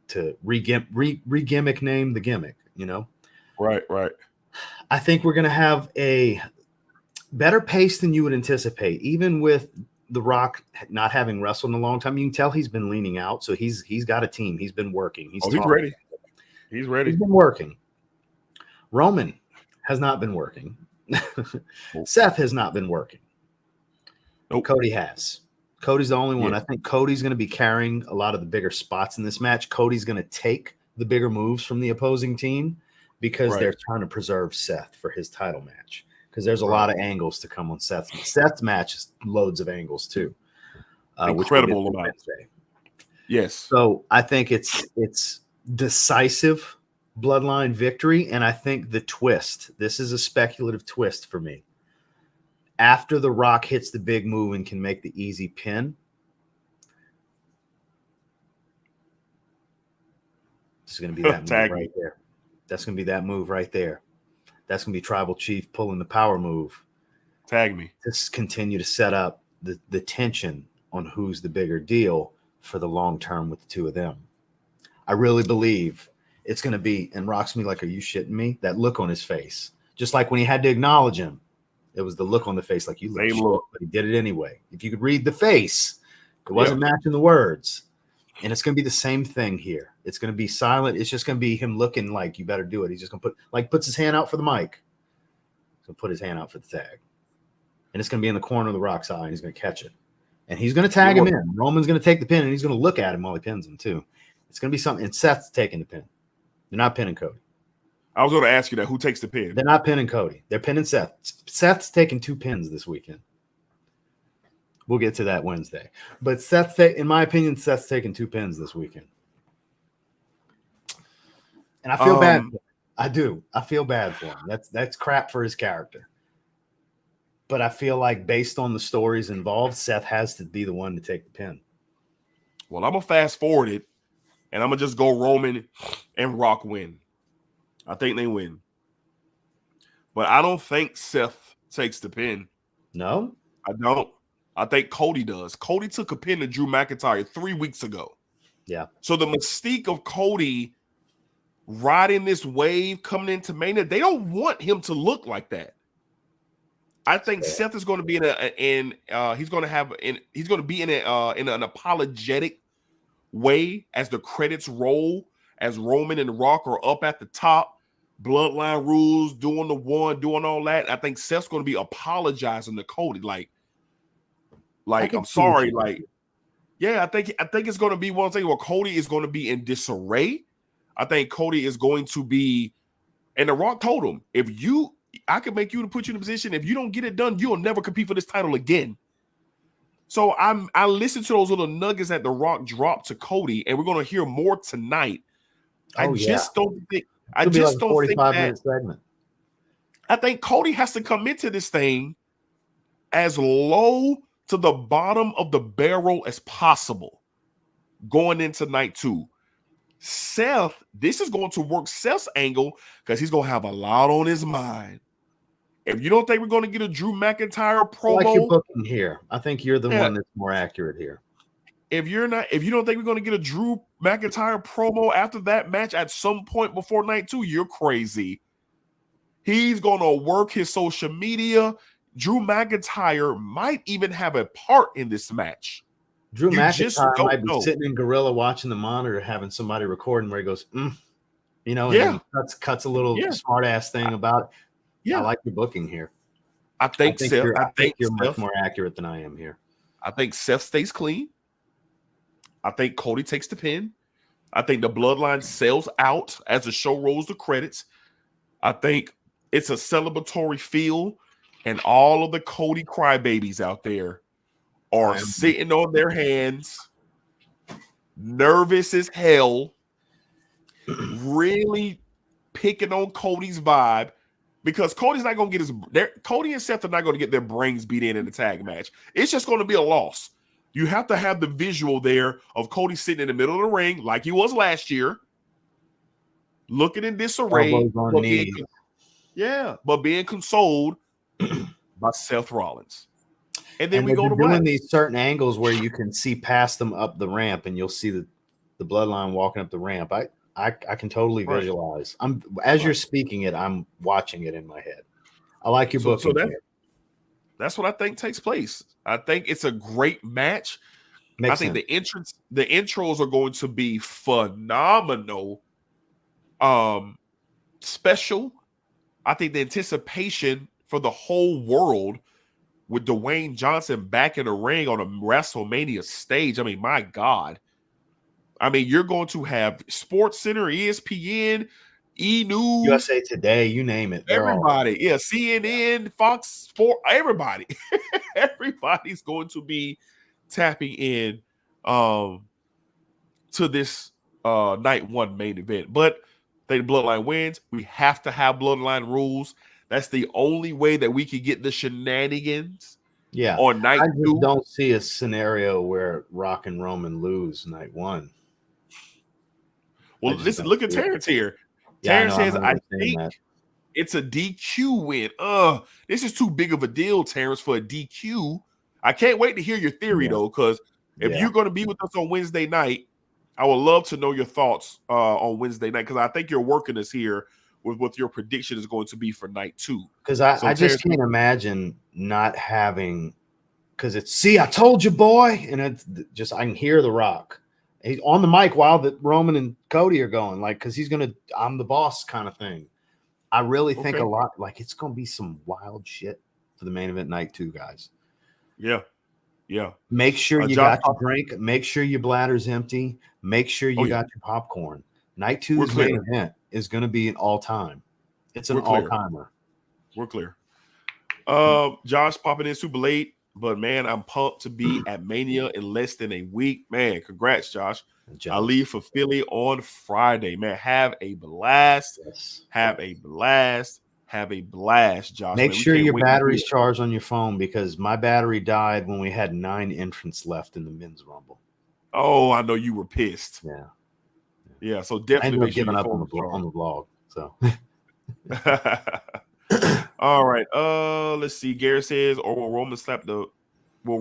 to re-gimmick name the gimmick, you know? Right. I think we're going to have a better pace than you would anticipate, even with The Rock not having wrestled in a long time. You can tell he's been leaning out, so he's got a team. He's been working. He's ready. He's ready. He's been working. Roman has not been working. Seth has not been working. Nope. Cody has. Cody's the only one. I think Cody's going to be carrying a lot of the bigger spots in this match. Cody's going to take the bigger moves from the opposing team because they're trying to preserve Seth for his title match. Because there's a lot of angles to come on Seth's. Seth's match is loads of angles too. Incredible amount. Yes. So I think it's decisive bloodline victory, and I think the twist. This is a speculative twist for me. After The Rock hits the big move and can make the easy pin, this is going to be that move right there. That's going to be that move right there. That's going to be Tribal Chief pulling the power move. Tag me. Just continue to set up the tension on who's the bigger deal for the long term with the two of them. I really believe it's going to be, and Rock's me like, are you shitting me? That look on his face. Just like when he had to acknowledge him. It was the look on the face, like you look, but he did it anyway. If you could read the face, it wasn't matching the words. And it's going to be the same thing here. It's going to be silent. It's just going to be him looking like you better do it. He's just going to puts his hand out for the mic. He's going to put his hand out for the tag. And it's going to be in the corner of the Rock's eye, and he's going to catch it. And he's going to tag him in. Roman's going to take the pin, and he's going to look at him while he pins him too. It's going to be something. And Seth's taking the pin. They're not pinning Cody. I was going to ask you that. Who takes the pin? They're not pinning Cody. They're pinning Seth. Seth's taking 2 pins this weekend. We'll get to that Wednesday. But in my opinion, Seth's taking 2 pins this weekend. And I feel bad for him. I do. I feel bad for him. That's crap for his character. But I feel like based on the stories involved, Seth has to be the one to take the pin. Well, I'm going to fast forward it, and I'm going to just go Roman and Rock win. I think they win. But I don't think Seth takes the pin. No? I don't. I think Cody does. Cody took a pin to Drew McIntyre 3 weeks ago. Yeah. So the mystique of Cody riding this wave coming into Mania, they don't want him to look like that. I think Seth is going to be he's going to be in an apologetic way as the credits roll, as Roman and Rock are up at the top. Bloodline rules, doing the one, doing all that. I think Seth's going to be apologizing to Cody, like I'm sorry, I think it's going to be one thing where Cody is going to be in disarray. I think Cody is going to be, and The Rock told him, I can make you to put you in a position. If you don't get it done, you'll never compete for this title again. So I listened to those little nuggets that The Rock dropped to Cody, and we're going to hear more tonight. I just don't think that segment. I think Cody has to come into this thing as low to the bottom of the barrel as possible going into night 2. Seth, this is going to work Seth's angle because he's going to have a lot on his mind. If you don't think we're going to get a Drew McIntyre promo, I like your booking here. I think you're the one that's more accurate here. If you don't think we're going to get a Drew McIntyre promo after that match at some point before night 2, you're crazy. He's going to work his social media. Drew McIntyre might even have a part in this match. Drew McIntyre might be sitting in Gorilla watching the monitor, having somebody recording where he goes, and then cuts a little smart ass thing about it. Yeah, I like your booking here. I think you're much more accurate than I am here. I think Seth stays clean. I think Cody takes the pin. I think the bloodline sells out as the show rolls the credits. I think it's a celebratory feel, and all of the Cody crybabies out there are sitting on their hands, nervous as hell, really picking on Cody's vibe, because Cody's not going to Cody and Seth are not going to get their brains beat in the tag match. It's just going to be a loss. You have to have the visual there of Cody sitting in the middle of the ring like he was last year, looking in disarray, on knees. but being consoled by Seth Rollins. And then we go to doing these certain angles where you can see past them up the ramp, and you'll see the bloodline walking up the ramp. I can totally visualize. As you're speaking it, I'm watching it in my head. I like your booking. So that's what I think takes place. I think it's a great match. Makes think sense. the intros are going to be phenomenal. Special. I think the anticipation for the whole world with Dwayne Johnson back in the ring on a WrestleMania stage. I mean, my God. I mean, you're going to have Sports Center, ESPN, E! News, USA Today, you name it. Everybody. CNN, Fox Sport, everybody. Everybody's going to be tapping in to this night one main event. But the Bloodline wins. We have to have Bloodline rules. That's the only way that we can get the shenanigans. Yeah. On night two. I don't see a scenario where Rock and Roman lose night one. Well, listen, look at Terrence here. Terrence says, I think it's a DQ win. This is too big of a deal, Terrence, for a DQ. I can't wait to hear your theory, though, because if you're going to be with us on Wednesday night, I would love to know your thoughts on Wednesday night, because I think you're working us here with what your prediction is going to be for night two. Because I just can't imagine not having, because it's, see, I told you, boy, and it's just, I can hear The Rock. He's on the mic while the Roman and Cody are going, like, because he's going to, I'm the boss kind of thing. I really think a lot, like, it's going to be some wild shit for the main event night two, guys. Yeah. Make sure you got your drink. Make sure your bladder's empty. Make sure you got your popcorn. Night two's main event is going to be an all-time. It's an all-timer. We're clear. Josh popping in super late, but man, I'm pumped to be at Mania in less than a week. Man, congrats, Josh. I leave for Philly on Friday. Man, have a blast. Yes. Have a blast. Have a blast, Josh. Make sure your battery's charged on your phone, because my battery died when we had 9 entrants left in the men's rumble. Oh, I know you were pissed. Yeah, so definitely make sure giving up on the vlog. So all right. Let's see. Garrett says, or will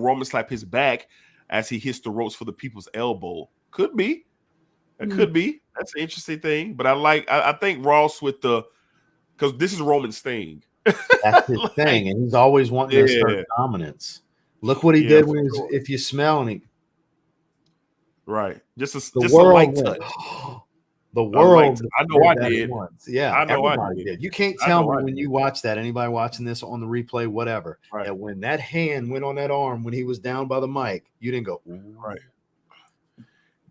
Roman slap his back as he hits the ropes for the people's elbow? Could be. It could be. That's an interesting thing. But I think Ross with the, because this is Roman's thing. That's his thing, and he's always wanting to assert dominance. Look what he did when he was, if you smell, and he just a light touch. The world. I know I did. Yeah, I know everybody did. You can't tell me when you watch that, anybody watching this on the replay, whatever, that when that hand went on that arm when he was down by the mic, you didn't go, ooh. Right.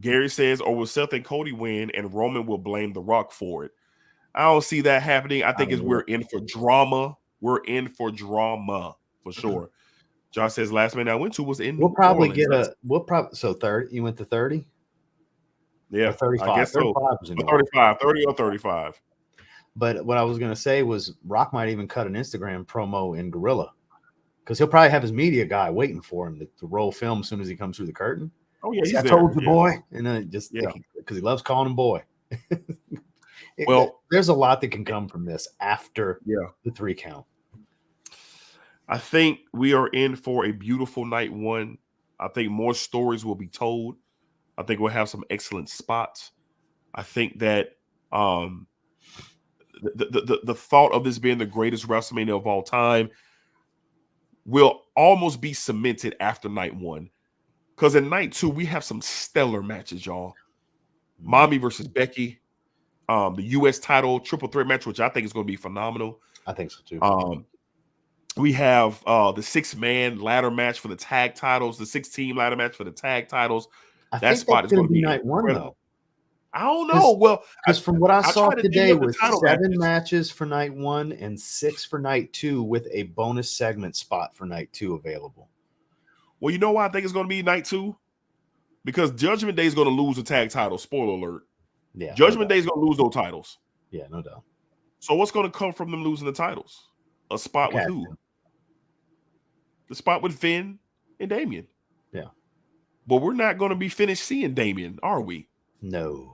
Gary says, or will Seth and Cody win and Roman will blame The Rock for it? I don't see that happening. I think we're in for drama. We're in for drama for sure. Josh says last man I went to was in. We'll probably get so 30. You went to 30? Yeah, 35. I guess so. 30 or 35. But what I was going to say was Rock might even cut an Instagram promo in Gorilla, because he'll probably have his media guy waiting for him to roll film as soon as he comes through the curtain. Oh, yeah, I told you, boy. And then just because he loves calling him boy. Well, there's a lot that can come from this after the 3 count. I think we are in for a beautiful night one. I think more stories will be told. I think we'll have some excellent spots. I think that the thought of this being the greatest WrestleMania of all time will almost be cemented after night one. Because in night two, we have some stellar matches, y'all. Mommy versus Becky. The U.S. title triple threat match, which I think is going to be phenomenal. I think so too. We have the 6-man ladder match for the tag titles, the 6-team ladder match for the tag titles. That spot is going to be night one, though. I don't know. Well, because from what I saw today was 7 matches for night one and 6 for night two, with a bonus segment spot for night 2 available. Well, you know why I think it's going to be night 2? Because Judgment Day is going to lose the tag title. Spoiler alert. Yeah, Judgment Day is going to lose those titles. Yeah, no doubt. So what's going to come from them losing the titles? A spot with who? The spot with Finn and Damian. Yeah. but we're not going to be finished seeing Damian, are we? No.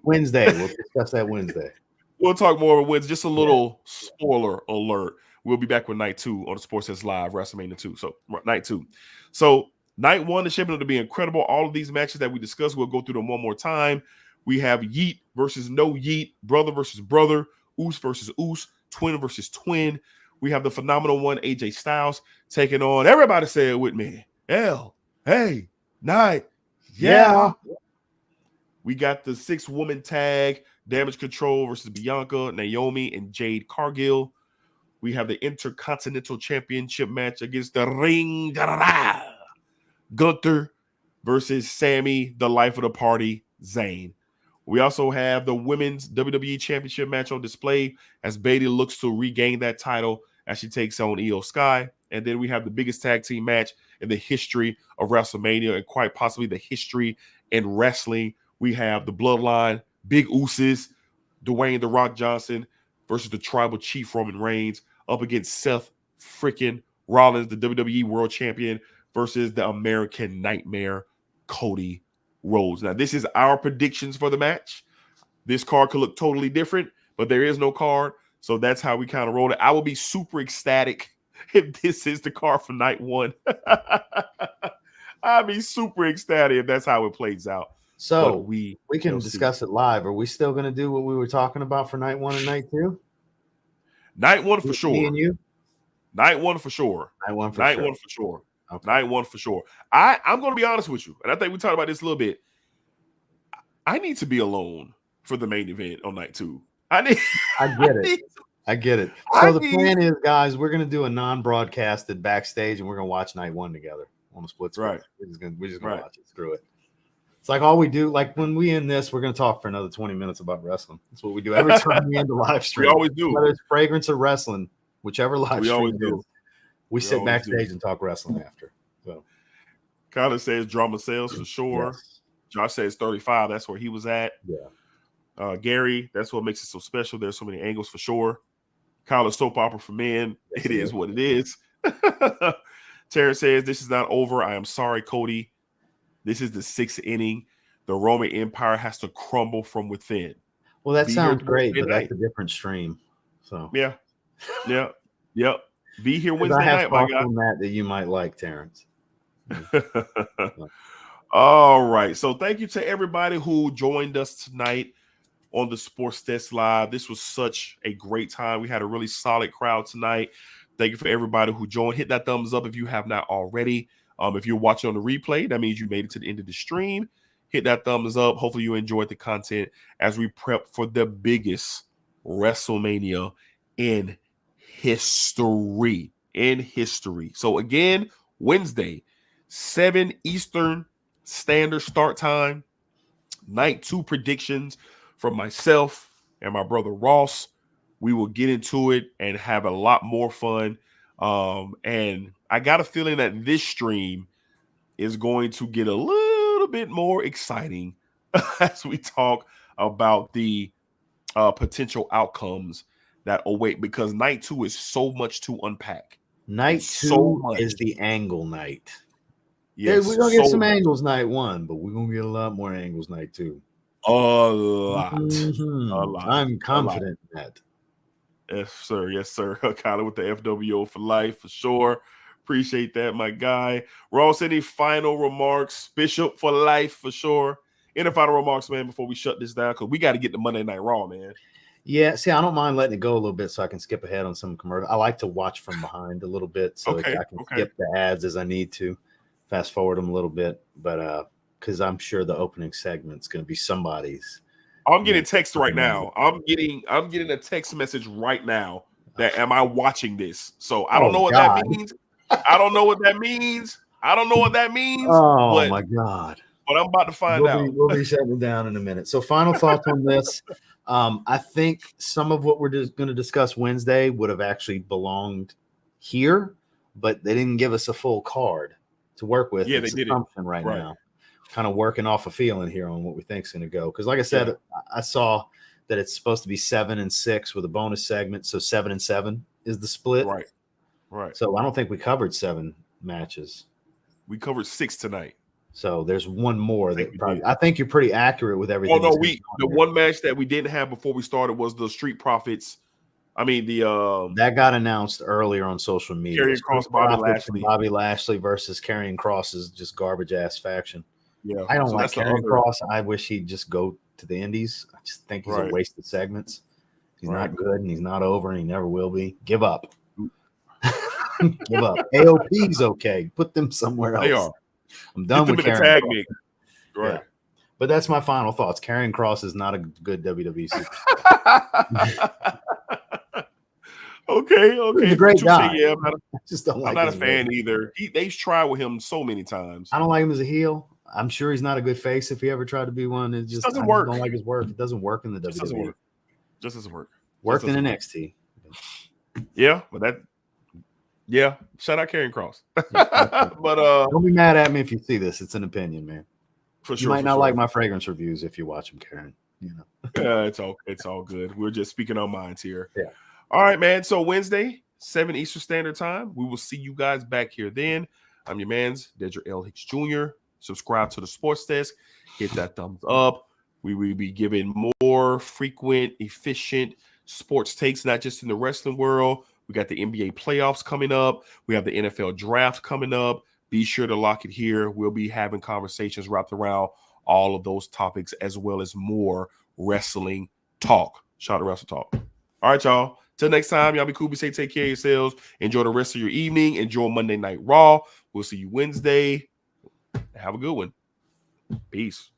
Wednesday. We'll discuss that Wednesday. We'll talk more on Wednesday. Just a little spoiler alert. We'll be back with night 2 on the Sports Sense Live Wrestlemania 2. So night 2. So night 1 is shaping up to be incredible. All of these matches that we discussed, we'll go through them one more time. We have Yeet versus No Yeet, brother versus brother, Oos versus Oos, twin versus twin. We have the phenomenal one, AJ Styles, taking on, everybody say it with me, L.A. Knight. Yeah. We got the 6-woman tag, Damage Control versus Bianca, Naomi, and Jade Cargill. We have the Intercontinental Championship match against the Ring Gunther versus Sammy, the life of the party, Zayn. We also have the Women's WWE Championship match on display as Bayley looks to regain that title as she takes on Io Sky. And then we have the biggest tag team match in the history of WrestleMania and quite possibly the history in wrestling. We have the Bloodline, Big Usos, Dwayne The Rock Johnson versus the Tribal Chief Roman Reigns up against Seth freaking Rollins, the WWE World Champion, versus the American Nightmare, Cody Rhodes. Now, this is our predictions for the match. This card could look totally different, but there is no card, so that's how we kind of roll it. I will be super ecstatic if this is the card for night 1. I'll be super ecstatic if that's how it plays out. So we can discuss it live. Are we still going to do what we were talking about for night 1 and night 2? Night 1 for sure. Me and you? Night 1 for sure. Night 1 for sure. Okay. Night 1 for sure. I'm going to be honest with you, and I think we talked about this a little bit. I need to be alone for the main event on night 2. I get it. So the plan is, guys, we're going to do a non-broadcasted backstage, and we're going to watch night 1 together on a split screen. Right. We're just going to watch it. Screw it. It's like all we do. Like when we end this, we're going to talk for another 20 minutes about wrestling. That's what we do every time we end the live stream. We always do. Whether it's fragrance or wrestling, whichever live stream always it do. is, we sit backstage and talk wrestling after. So, Connor says drama sales for sure. Yes. Josh says 35. That's where he was at. Yeah. Gary, that's what makes it so special. There's so many angles for sure. College soap opera for men. Yes, it is what it is. Terrence says this is not over. I am sorry, Cody. This is the 6th inning. The Roman Empire has to crumble from within. Well, that sounds great, but that's a different stream. So yeah. Be here Wednesday night, my guy. That you might like, Terrence. All right. So thank you to everybody who joined us tonight on the Sports Desk Live. This was such a great time. We had a really solid crowd tonight. Thank you for everybody who joined. Hit that thumbs up if you have not already. If you're watching on the replay, that means you made it to the end of the stream. Hit that thumbs up. Hopefully you enjoyed the content as we prep for the biggest WrestleMania in history. So again, Wednesday, 7 Eastern Standard Start Time. Night 2 predictions from myself and my brother Ross. We will get into it and have a lot more fun. And I got a feeling that this stream is going to get a little bit more exciting as we talk about the potential outcomes that await, because night 2 is so much to unpack. Night 2 is the angle night. Yes, we're going to get some angles night 1, but we're going to get a lot more angles night 2. A lot. I'm confident in that. Yes, sir. Yes, sir. Kyler with the FWO for life, for sure. Appreciate that, my guy. Ross, any final remarks? Bishop for life, for sure. Any final remarks, man, before we shut this down? Because we got to get the Monday Night Raw, man. Yeah, see, I don't mind letting it go a little bit so I can skip ahead on some commercials. I like to watch from behind a little bit so I can skip the ads as I need to, fast forward them a little bit. But because I'm sure the opening segment's going to be somebody's. I'm getting text right now. I'm getting a text message right now that am I watching this? So I don't know what that means. I don't know what that means. Oh my God. But I'm about to find out. We'll be shutting it down in a minute. So final thoughts on this. I think some of what we're going to discuss Wednesday would have actually belonged here, but they didn't give us a full card to work with. Yeah, they did it right now. Kind of working off a feeling here on what we think is going to go. Because like I said, I saw that it's supposed to be 7 and 6 with a bonus segment. So 7 and 7 is the split. Right. So I don't think we covered 7 matches. We covered 6 tonight. So there's one more that probably. I think you're pretty accurate with everything. Oh no, the one match that we didn't have before we started was the Street Profits. I mean that got announced earlier on social media. Karrion Kross, Bobby Lashley versus Karrion Kross is just garbage ass faction. Yeah, I don't like Karrion Kross. I wish he'd just go to the Indies. I just think he's a waste of segments. He's not good, and he's not over, and he never will be. Give up. Give up. AOP's okay. Put them somewhere else. They are. I'm done with Karrion Kross. Right. Yeah. But that's my final thoughts. Karrion Kross is not a good WWE superstar. Okay. He's a great guy. Yeah, I'm not a fan either. They've tried with him so many times. I don't like him as a heel. I'm sure he's not a good face if he ever tried to be one. It just doesn't work. I don't like his work. It doesn't work in the WWE. Just doesn't work. Worked in NXT. Yeah, but shout out Karrion Kross. But don't be mad at me if you see this. It's an opinion, man. For sure. You might not like my fragrance reviews if you watch them, Karen. You know. Yeah, it's all good. We're just speaking our minds here. Yeah. All right, man. So Wednesday, 7 Eastern Standard Time. We will see you guys back here then. I'm your man's Dedrick L. Hicks Jr. Subscribe to the Sports Desk. Hit that thumbs up. We will be giving more frequent, efficient sports takes, not just in the wrestling world. We got the NBA playoffs coming up. We have the NFL draft coming up. Be sure to lock it here. We'll be having conversations wrapped around all of those topics, as well as more wrestling talk. Shout out to Wrestle Talk. All right, y'all. Till next time, y'all be cool. Be safe. Take care of yourselves. Enjoy the rest of your evening. Enjoy Monday Night Raw. We'll see you Wednesday. Have a good one. Peace.